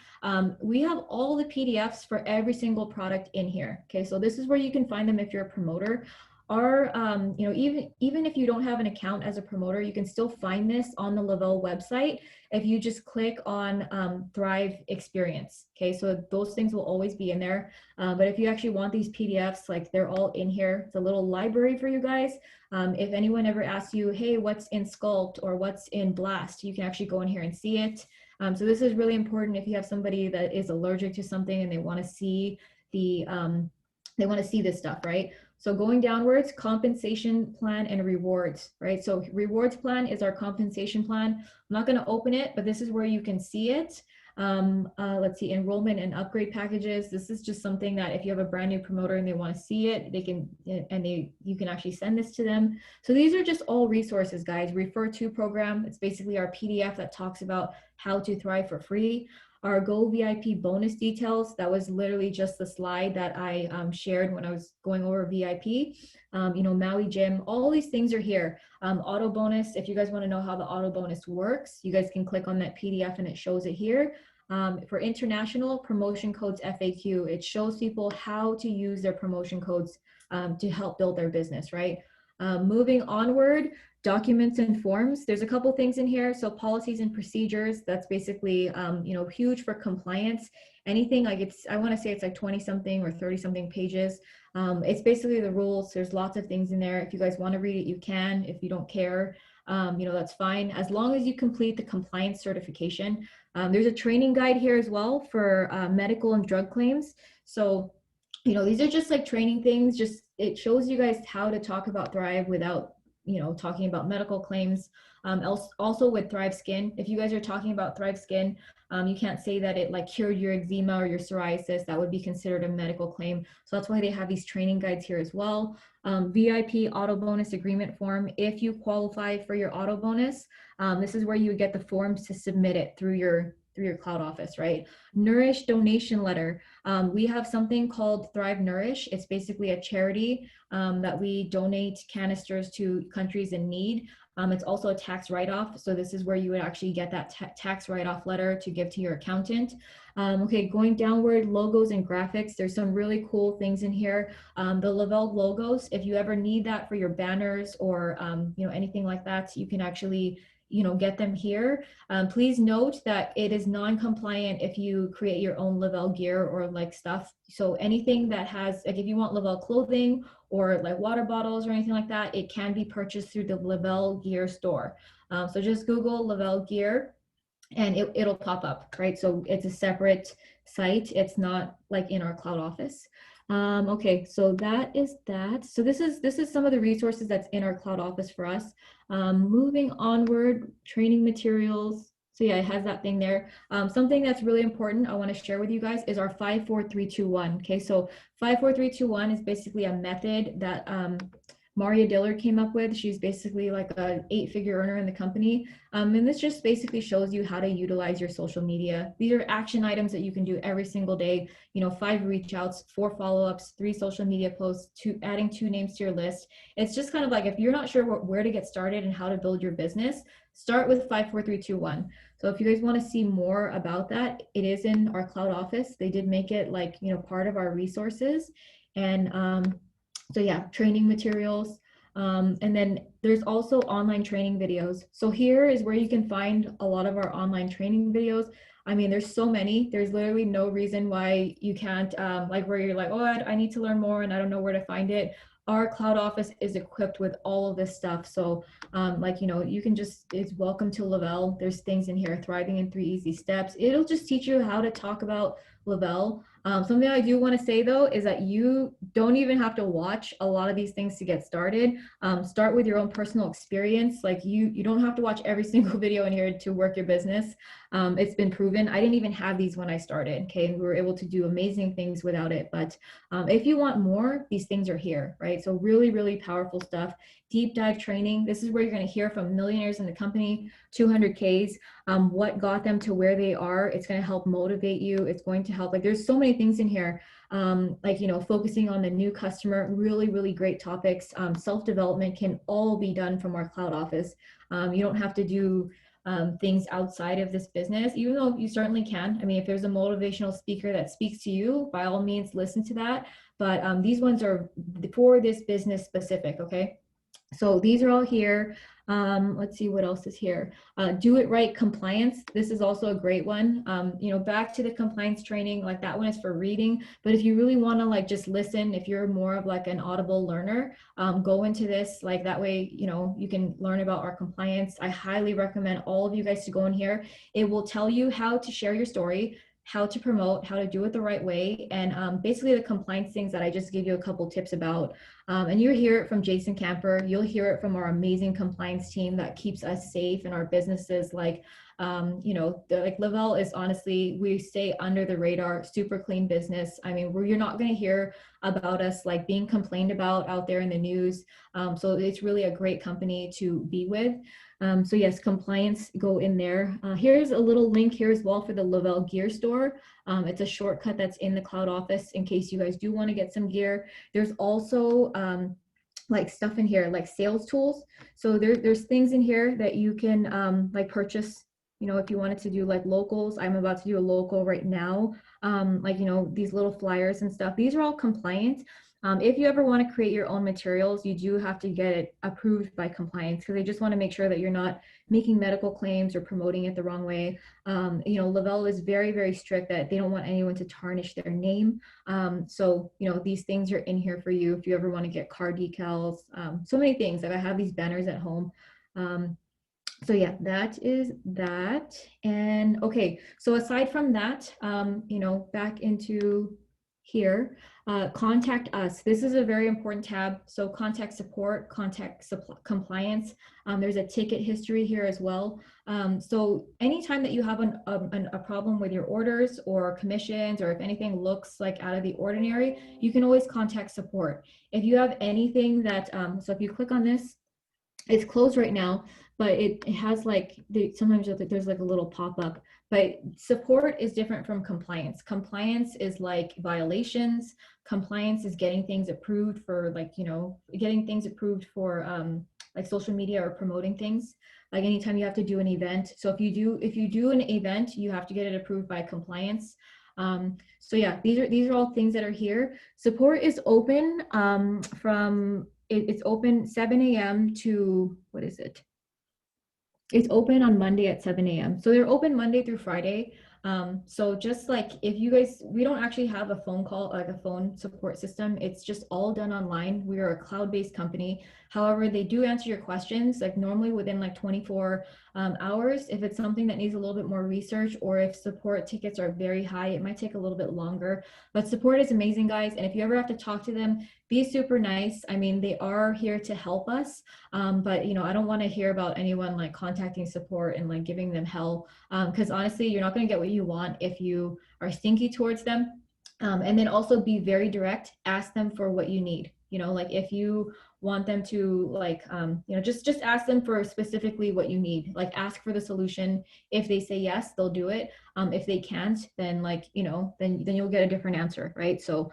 We have all the PDFs for every single product in here. Okay, so this is where you can find them if you're a promoter. Even if you don't have an account as a promoter, you can still find this on the Lavelle website if you just click on Thrive Experience. Okay, so those things will always be in there. But if you actually want these PDFs, like they're all in here. It's a little library for you guys. If anyone ever asks you, hey, what's in Sculpt or what's in Blast, you can actually go in here and see it. So this is really important if you have somebody that is allergic to something and they want to see this stuff, right? So going downwards, compensation plan and rewards, right? So rewards plan is our compensation plan. I'm not going to open it, but this is where you can see it. Let's see, enrollment and upgrade packages. This is just something that if you have a brand new promoter and they want to see it, you can actually send this to them. So these are just all resources, guys. Refer to program. It's basically our PDF that talks about how to thrive for free. Our Go VIP bonus details, that was literally just the slide that I shared when I was going over VIP. Maui Gym, all these things are here. Auto bonus, if you guys want to know how the auto bonus works, you guys can click on that PDF and it shows it here. For international, promotion codes FAQ, it shows people how to use their promotion codes to help build their business, right? Moving onward, documents and forms. There's a couple things in here. So policies and procedures, that's basically, huge for compliance. Anything like I want to say it's like 20 something or 30 something pages. It's basically the rules. There's lots of things in there. If you guys want to read it, you can. If you don't care, that's fine. As long as you complete the compliance certification. There's a training guide here as well for medical and drug claims. So, these are just like training things. It shows you guys how to talk about Thrive without talking about medical claims. Also with Thrive Skin, if you guys are talking about Thrive Skin, you can't say that it like cured your eczema or your psoriasis. That would be considered a medical claim. So that's why they have these training guides here as well. VIP auto bonus agreement form. If you qualify for your auto bonus, this is where you would get the forms to submit it through your Cloud Office, right? Nourish donation letter. We have something called Thrive Nourish. It's basically a charity that we donate canisters to countries in need. It's also a tax write-off. So this is where you would actually get that tax write-off letter to give to your accountant. Okay, going downward, logos and graphics. There's some really cool things in here. The Lavelle logos, if you ever need that for your banners or anything like that, you can actually get them here. Please note that it is non-compliant if you create your own Lavelle gear or like stuff. So anything that has, like if you want Lavelle clothing or like water bottles or anything like that, it can be purchased through the Lavelle gear store. So just Google Lavelle gear and it'll pop up, right? So it's a separate site. It's not like in our Cloud Office. Okay, so that is that. So this is some of the resources that's in our Cloud Office for us. Moving onward, training materials. So yeah, it has that thing there. Something that's really important I want to share with you guys is our 5-4-3-2-1. Okay, so 5-4-3-2-1 is basically a method that Maria Diller came up with. She's basically like a 8-figure earner in the company. And this just basically shows you how to utilize your social media. These are action items that you can do every single day. 5 reach outs, 4 follow-ups, 3 social media posts, adding 2 names to your list. It's just kind of like, if you're not sure where to get started and how to build your business, start with 5, 4, 3, 2, 1. So if you guys want to see more about that, it is in our cloud office. They did make it like, part of our resources. And so yeah, training materials. And then there's also online training videos. So here is where you can find a lot of our online training videos. I mean, there's so many. There's literally no reason why you can't, like where you're like, oh, I need to learn more and I don't know where to find it. Our cloud office is equipped with all of this stuff. So you can just, it's welcome to Lavelle. There's things in here, thriving in 3 easy steps. It'll just teach you how to talk about Lavelle. Something I do want to say though is that you don't even have to watch a lot of these things to get started. Start with your own personal experience. Like you don't have to watch every single video in here to work your business. It's been proven. I didn't even have these when I started. Okay, and we were able to do amazing things without it. But if you want more, these things are here, right? So really, really powerful stuff. Deep dive training. This is where you're going to hear from millionaires in the company, 200Ks, what got them to where they are. It's going to help motivate you. It's going to help. Like there's so many things in here, focusing on the new customer, really, really great topics. Self-development can all be done from our cloud office. You don't have to do things outside of this business, even though you certainly can. I mean, if there's a motivational speaker that speaks to you, by all means, listen to that. But these ones are for this business specific, okay? So these are all here. Let's see what else is here. Do it right compliance. This is also a great one. Back to the compliance training, like that one is for reading. But if you really want to like just listen, if you're more of like an audible learner, go into this. Like that way, you can learn about our compliance. I highly recommend all of you guys to go in here. It will tell you how to share your story, how to promote, how to do it the right way, and basically the compliance things that I just gave you a couple tips about. And you'll hear it from Jason Camper. You'll hear it from our amazing compliance team that keeps us safe in our businesses. Like, like Lavelle is honestly, we stay under the radar, super clean business. I mean, you're not going to hear about us like being complained about out there in the news. So it's really a great company to be with. So yes, compliance, go in there. Here's a little link here as well for the Lavelle Gear Store. It's a shortcut that's in the cloud office in case you guys do want to get some gear. There's also like stuff in here, like sales tools. So there's things in here that you can like purchase, if you wanted to do like locals. I'm about to do a local right now. These little flyers and stuff. These are all compliant. If you ever want to create your own materials, you do have to get it approved by compliance because they just want to make sure that you're not making medical claims or promoting it the wrong way. Lavelle is very, very strict that they don't want anyone to tarnish their name. So these things are in here for you if you ever want to get car decals, so many things. Like I have these banners at home. So yeah, that is that. And okay, so aside from that, back into here, contact us. This is a very important tab. So contact support, compliance. There's a ticket history here as well. So anytime that you have a problem with your orders or commissions, or if anything looks like out of the ordinary, you can always contact support. If you have anything that, so if you click on this, it's closed right now, but it has like, sometimes there's like a little pop-up, but support is different from compliance. Compliance is like violations. Compliance is getting things approved for like, getting things approved for like social media or promoting things. Like anytime you have to do an event. So if you do an event, you have to get it approved by compliance. So yeah, these are all things that are here. Support is open it's open 7 a.m. to, what is it? It's open on Monday at 7 a.m. So they're open Monday through Friday. So just like if you guys, we don't actually have a phone call, like a phone support system. It's just all done online. We are a cloud-based company. However, they do answer your questions like normally within like 24 hours. If it's something that needs a little bit more research, or if support tickets are very high, it might take a little bit longer. But support is amazing, guys. And if you ever have to talk to them, be super nice. I mean, they are here to help us. But I don't want to hear about anyone like contacting support and like giving them hell. Because honestly, you're not going to get what you want if you are stinky towards them. And then also be very direct, ask them for what you need. You know, like if you want them to like, you know, just ask them for specifically what you need. Like ask for the solution. If they say yes, they'll do it. If they can't, then like, you know, then you'll get a different answer, right? So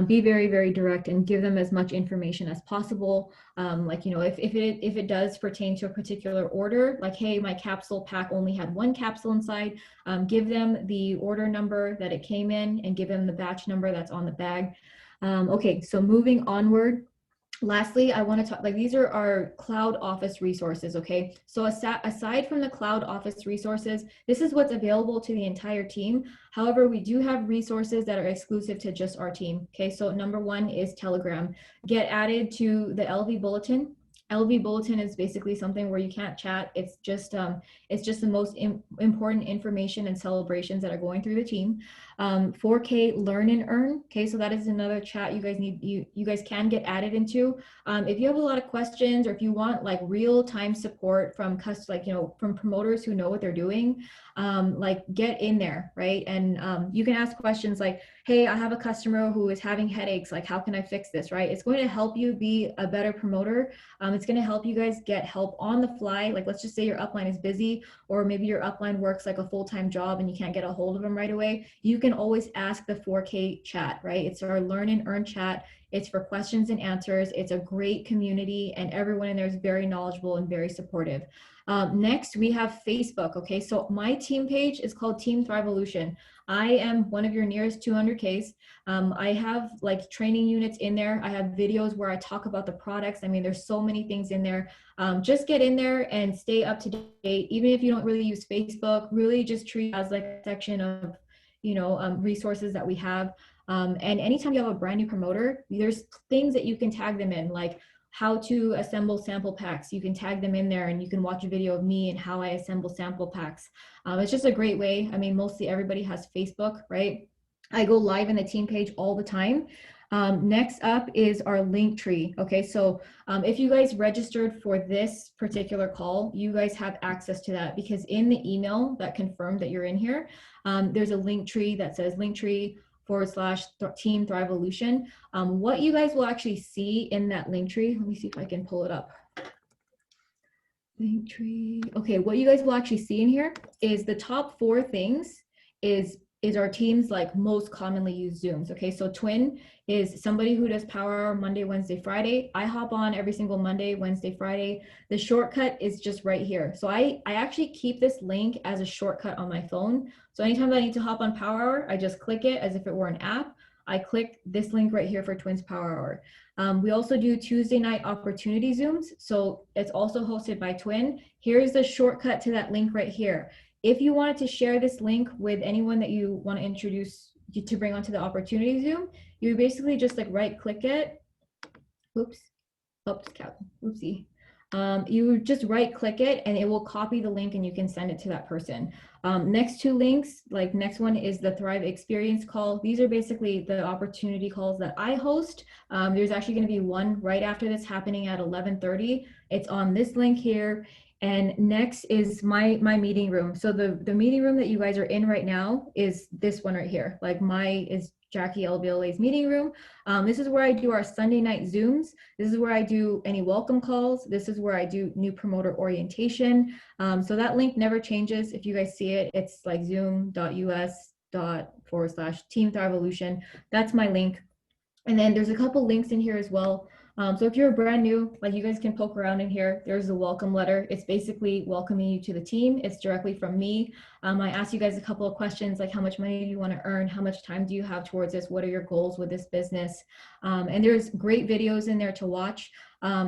be very, very direct and give them as much information as possible. Like, you know, if it does pertain to a particular order, like, hey, my capsule pack only had one capsule inside, give them the order number that it came in and give them the batch number that's on the bag. Okay, so moving onward. Lastly, I want to talk, like, these are our cloud office resources, okay? So aside from the cloud office resources, this is what's available to the entire team. However, we do have resources that are exclusive to just our team, okay? So number one is Telegram. Get added to the LV Bulletin. LV Bulletin is basically something where you can't chat. It's just the most important information and celebrations that are going through the team. 4K Learn and Earn. Okay, so that is another chat you guys need. You guys can get added into. If you have a lot of questions, or if you want like real time support from from promoters who know what they're doing, like get in there, right? And you can ask questions like, hey, I have a customer who is having headaches. Like, how can I fix this, right? It's going to help you be a better promoter. It's going to help you guys get help on the fly. Like, let's just say your upline is busy, or maybe your upline works like a full-time job and you can't get a hold of them right away. You can always ask the 4K chat, right? It's our Learn and Earn chat. It's for questions and answers. It's a great community, and everyone in there is very knowledgeable and very supportive. Next, we have Facebook. Okay, so my team page is called Team Thriveolution. I am one of your nearest 200Ks. I have like training units in there. I have videos where I talk about the products. I mean, there's so many things in there. Just get in there and stay up to date. Even if you don't really use Facebook, really just treat it as like a section of, resources that we have. And anytime you have a brand new promoter, there's things that you can tag them in, like how to assemble sample packs. You can tag them in there and you can watch a video of me and how I assemble sample packs. It's just a great way. I mean, mostly everybody has Facebook, right? I go live in the team page all the time. Next up is our link tree. Okay, so if you guys registered for this particular call, you guys have access to that, because in the email that confirmed that you're in here, there's a link tree that says Linktree/Team Thriveolution. What you guys will actually see in that link tree, let me see if I can pull it up. Link tree. Okay, what you guys will actually see in here is the top 4 things is our team's like most commonly used Zooms. Okay, so Twin is somebody who does Power Hour Monday, Wednesday, Friday. I hop on every single Monday, Wednesday, Friday. The shortcut is just right here. So I actually keep this link as a shortcut on my phone. So anytime I need to hop on Power Hour, I just click it as if it were an app. I click this link right here for Twins Power Hour. We also do Tuesday night opportunity Zooms. So it's also hosted by Twin. Here's the shortcut to that link right here. If you wanted to share this link with anyone that you want to introduce to bring onto the opportunity Zoom, you basically just like right click it. Oopsie. You just right click it and it will copy the link and you can send it to that person. Next 2 links, like next one is the Thrive Experience call. These are basically the opportunity calls that I host. There's actually going to be one right after this happening at 11:30. It's on this link here. And next is my meeting room. So the meeting room that you guys are in right now is this one right here. Like is Jackie LBLA's meeting room. This is where I do our Sunday night Zooms. This is where I do any welcome calls. This is where I do new promoter orientation. So that link never changes. If you guys see it, it's like zoom.us./Team Thriveolution. That's my link. And then there's a couple links in here as well. So if you're brand new, like you guys can poke around in here. There's a welcome letter. It's basically welcoming you to the team. It's directly from me. I asked you guys a couple of questions, like how much money do you want to earn? How much time do you have towards this? What are your goals with this business? And there's great videos in there to watch.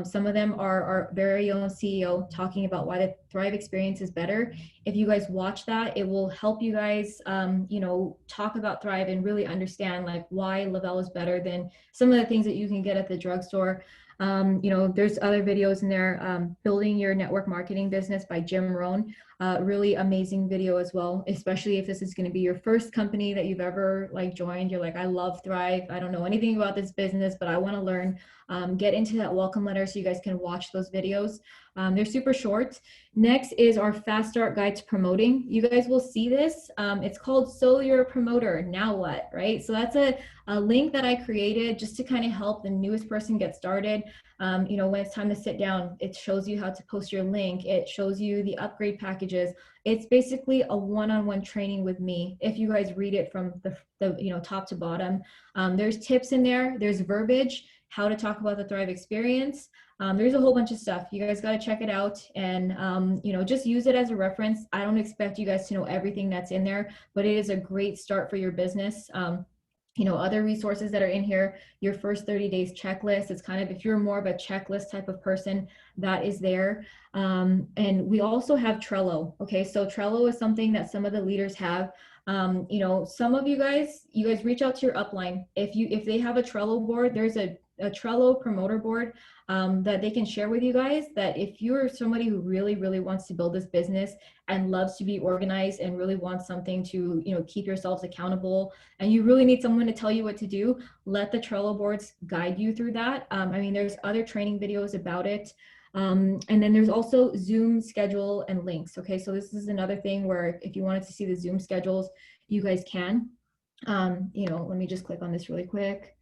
Some of them are our very own CEO talking about why the Thrive experience is better. If you guys watch that, it will help you guys, talk about Thrive and really understand like why Le-Vel is better than some of the things that you can get at the drugstore. There's other videos in there. Building Your Network Marketing Business by Jim Rohn. Really amazing video as well, especially if this is going to be your first company that you've ever like joined. You're like, I love Thrive. I don't know anything about this business, but I want to learn. get into that welcome letter so you guys can watch those videos. They're super short. Next is our fast start guide to promoting. You guys will see this. It's called So You're a Promoter, Now What, right? So that's a link that I created just to kind of help the newest person get started. You know, when it's time to sit down, it shows you how to post your link. It shows you the upgrade packages. It's basically a one-on-one training with me. If you guys read it from the you know, top to bottom, there's tips in there. There's verbiage, how to talk about the Thrive experience. There's a whole bunch of stuff. You guys got to check it out and, you know, just use it as a reference. I don't expect you guys to know everything that's in there, but it is a great start for your business. You know, other resources that are in here, your first 30 days checklist. It's kind of, if you're more of a checklist type of person, that is there. And we also have Trello. Okay, so Trello is something that some of the leaders have. You know, some of you guys reach out to your upline. If they have a Trello board, there's a Trello promoter board that they can share with you guys, that if you're somebody who really, really wants to build this business and loves to be organized and really wants something to, you know, keep yourselves accountable, and you really need someone to tell you what to do, let the Trello boards guide you through that. I mean, there's other training videos about it. And then there's also Zoom schedule and links. Okay, so this is another thing where if you wanted to see the Zoom schedules, you guys can. You know, let me just click on this really quick.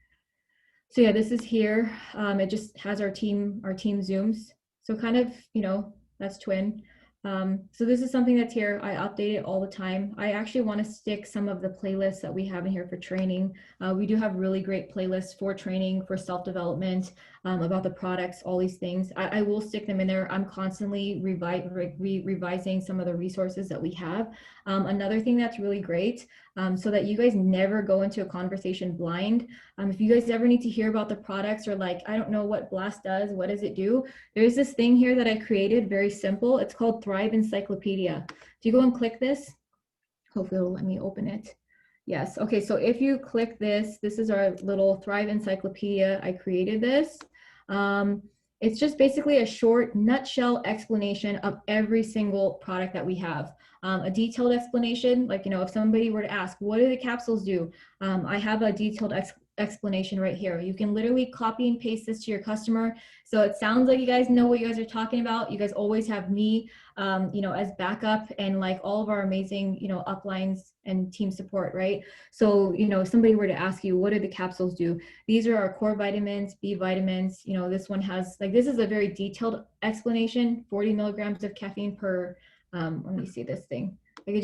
So yeah, this is here. It just has our team Zooms. So kind of, you know, that's Twin. So this is something that's here. I update it all the time. I actually want to stick some of the playlists that we have in here for training. We do have really great playlists for training, for self-development, about the products, all these things. I will stick them in there. I'm constantly revising some of the resources that we have. Another thing that's really great, so that you guys never go into a conversation blind. If you guys ever need to hear about the products or like, I don't know what Blast does, what does it do? There's this thing here that I created, very simple. It's called Thrive Encyclopedia. If you go and click this, hopefully it'll let me open it. Yes, okay, so if you click this, this is our little Thrive Encyclopedia. I created this. It's just basically a short nutshell explanation of every single product that we have. A detailed explanation, like, you know, if somebody were to ask, what do the capsules do? I have a detailed explanation right here. You can literally copy and paste this to your customer. So it sounds like you guys know what you guys are talking about. You guys always have me, you know, as backup, and like all of our amazing, you know, uplines and team support, right? So, you know, if somebody were to ask you, what do the capsules do? These are our core vitamins, B vitamins. You know, this one has, like, this is a very detailed explanation, 40 milligrams of caffeine per, let me see this thing. Like,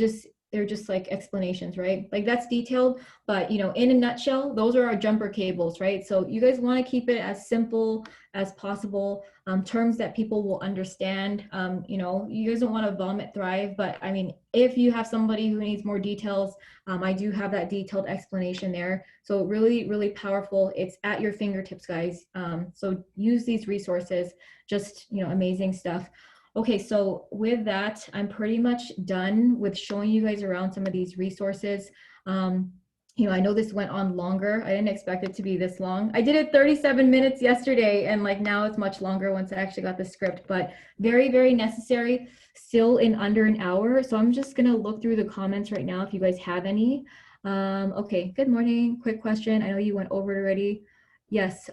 they're just like explanations, right? Like, that's detailed, but, you know, in a nutshell, those are our jumper cables, right? So you guys want to keep it as simple as possible, terms that people will understand. You know, you guys don't want to vomit Thrive, but I mean, if you have somebody who needs more details, I do have that detailed explanation there. So really, really powerful. It's at your fingertips, guys. So use these resources, just, you know, amazing stuff. Okay, so with that, I'm pretty much done with showing you guys around some of these resources. You know, I know this went on longer. I didn't expect it to be this long. I did it 37 minutes yesterday, and like now it's much longer once I actually got the script, but very, very necessary, still in under an hour. So I'm just gonna look through the comments right now if you guys have any. Okay, good morning. Quick question. I know you went over it already. Yes,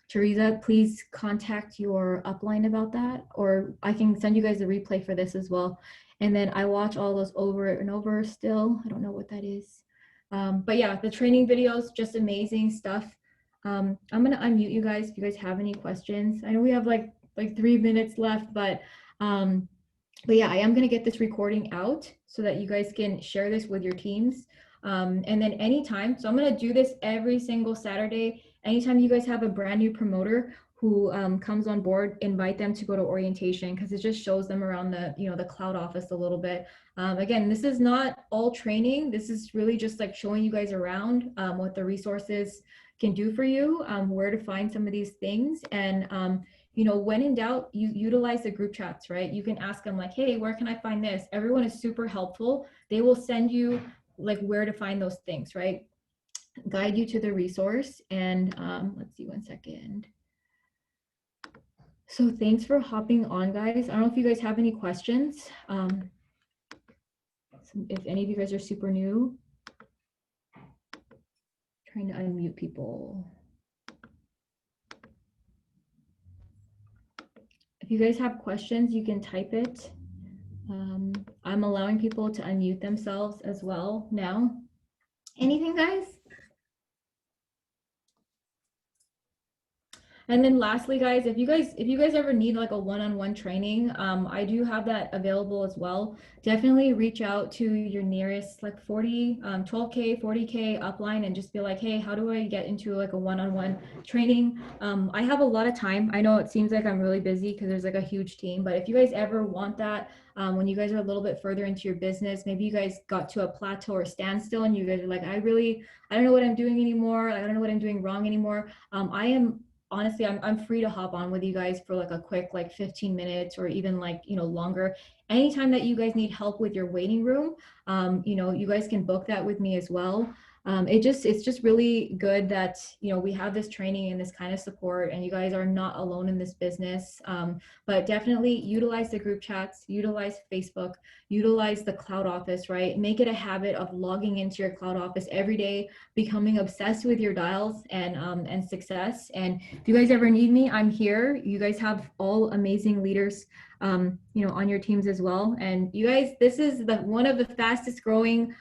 Teresa, please contact your upline about that, or I can send you guys a replay for this as well. And then I watch all those over and over still. I don't know what that is. But yeah, the training videos, just amazing stuff. I'm gonna unmute you guys if you guys have any questions. I know we have like 3 minutes left, but yeah, I am gonna get this recording out so that you guys can share this with your teams. And then anytime, so I'm gonna do this every single Saturday. Anytime you guys have a brand new promoter who comes on board, invite them to go to orientation, because it just shows them around the, you know, the cloud office a little bit. Again, this is not all training. This is really just like showing you guys around what the resources can do for you, where to find some of these things. And you know, when in doubt, you utilize the group chats, right? You can ask them like, hey, where can I find this? Everyone is super helpful. They will send you like where to find those things, right? Guide you to the resource. And let's see, 1 second. So thanks for hopping on, guys. I don't know if you guys have any questions. If any of you guys are super new, trying to unmute people. you guys have questions, you can type it. I'm allowing people to unmute themselves as well now. Anything, guys? And then lastly, guys, if you guys ever need like a one-on-one training, I do have that available as well. Definitely reach out to your nearest like 12K, 40K upline and just be like, hey, how do I get into like a one-on-one training? I have a lot of time. I know it seems like I'm really busy because there's like a huge team, but if you guys ever want that, when you guys are a little bit further into your business, maybe you guys got to a plateau or standstill and you guys are like, I don't know what I'm doing anymore. I don't know what I'm doing wrong anymore. I am honestly, I'm free to hop on with you guys for like a quick like 15 minutes or even like, longer. Anytime that you guys need help with your waiting room, you guys can book that with me as well. It's just really good that, we have this training and this kind of support and you guys are not alone in this business. But definitely utilize the group chats, utilize Facebook, utilize the cloud office, right? Make it a habit of logging into your cloud office every day, becoming obsessed with your dials and success. And if you guys ever need me, I'm here. You guys have all amazing leaders, on your teams as well. And you guys, this is one of the fastest growing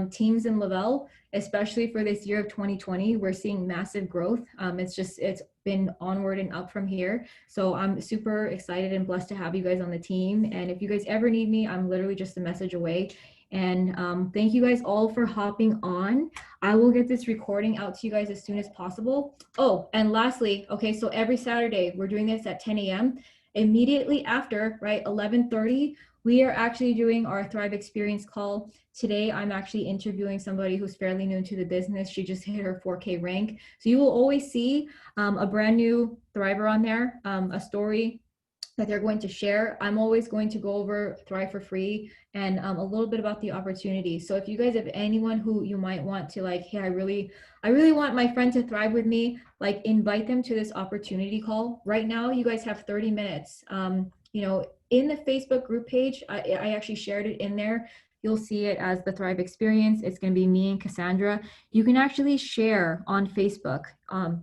teams in Lavelle, especially for this year of 2020. We're seeing massive growth. It's been onward and up from here. So I'm super excited and blessed to have you guys on the team. And if you guys ever need me, I'm literally just a message away. And thank you guys all for hopping on. I will get this recording out to you guys as soon as possible. Oh, and lastly, okay, so every Saturday, we're doing this at 10 a.m. Immediately after, right, 11:30, we are actually doing our Thrive Experience call. Today, I'm actually interviewing somebody who's fairly new to the business. She just hit her 4K rank. So you will always see a brand new Thriver on there, a story that they're going to share. I'm always going to go over Thrive for free and a little bit about the opportunity. So if you guys have anyone who you might want to like, hey, I really want my friend to thrive with me, like invite them to this opportunity call. Right now, you guys have 30 minutes. In the Facebook group page, I actually shared it in there. You'll see it as the Thrive Experience. It's going to be me and Cassandra. You can actually share on Facebook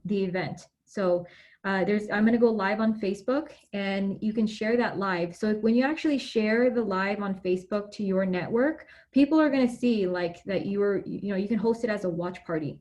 the event. So I'm going to go live on Facebook and you can share that live. So when you actually share the live on Facebook to your network, people are going to see like that you can host it as a watch party.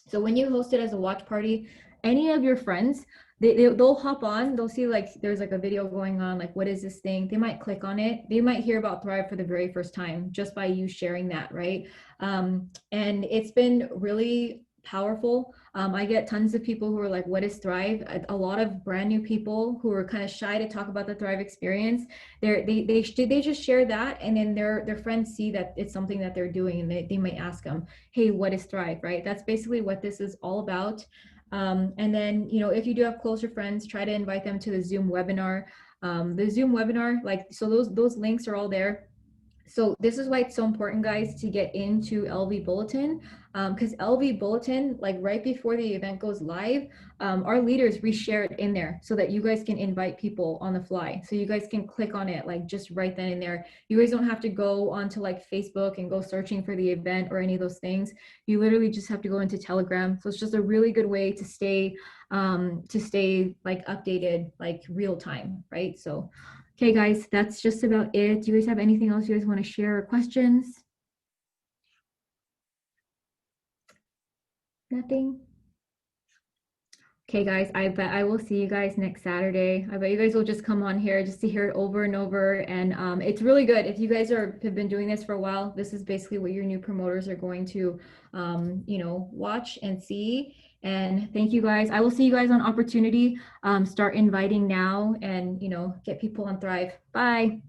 So when you host it as a watch party, any of your friends, they'll hop on, they'll see like there's like a video going on, like what is this thing? They might click on it. They might hear about Thrive for the very first time just by you sharing that, right? And it's been really powerful. I get tons of people who are like, what is Thrive? A lot of brand new people who are kind of shy to talk about the Thrive experience. They just share that and then their friends see that it's something that they're doing and they might ask them, hey, what is Thrive, right? That's basically what this is all about. And then, if you do have closer friends, try to invite them to the Zoom webinar. The Zoom webinar, like, so those links are all there. So this is why it's so important, guys, to get into LV Bulletin, because LV Bulletin, like right before the event goes live, our leaders reshare it in there so that you guys can invite people on the fly. So you guys can click on it like just right then and there. You guys don't have to go onto like Facebook and go searching for the event or any of those things. You literally just have to go into Telegram. So it's just a really good way to stay like updated, like real time, right? So. Okay, guys, that's just about it. Do you guys have anything else you guys want to share or questions? Nothing? Okay, guys, I bet I will see you guys next Saturday. I bet you guys will just come on here just to hear it over and over. And it's really good. If you guys have been doing this for a while, this is basically what your new promoters are going to, watch and see. And thank you guys. I will see you guys on Opportunity. Start inviting now and, get people on Thrive. Bye.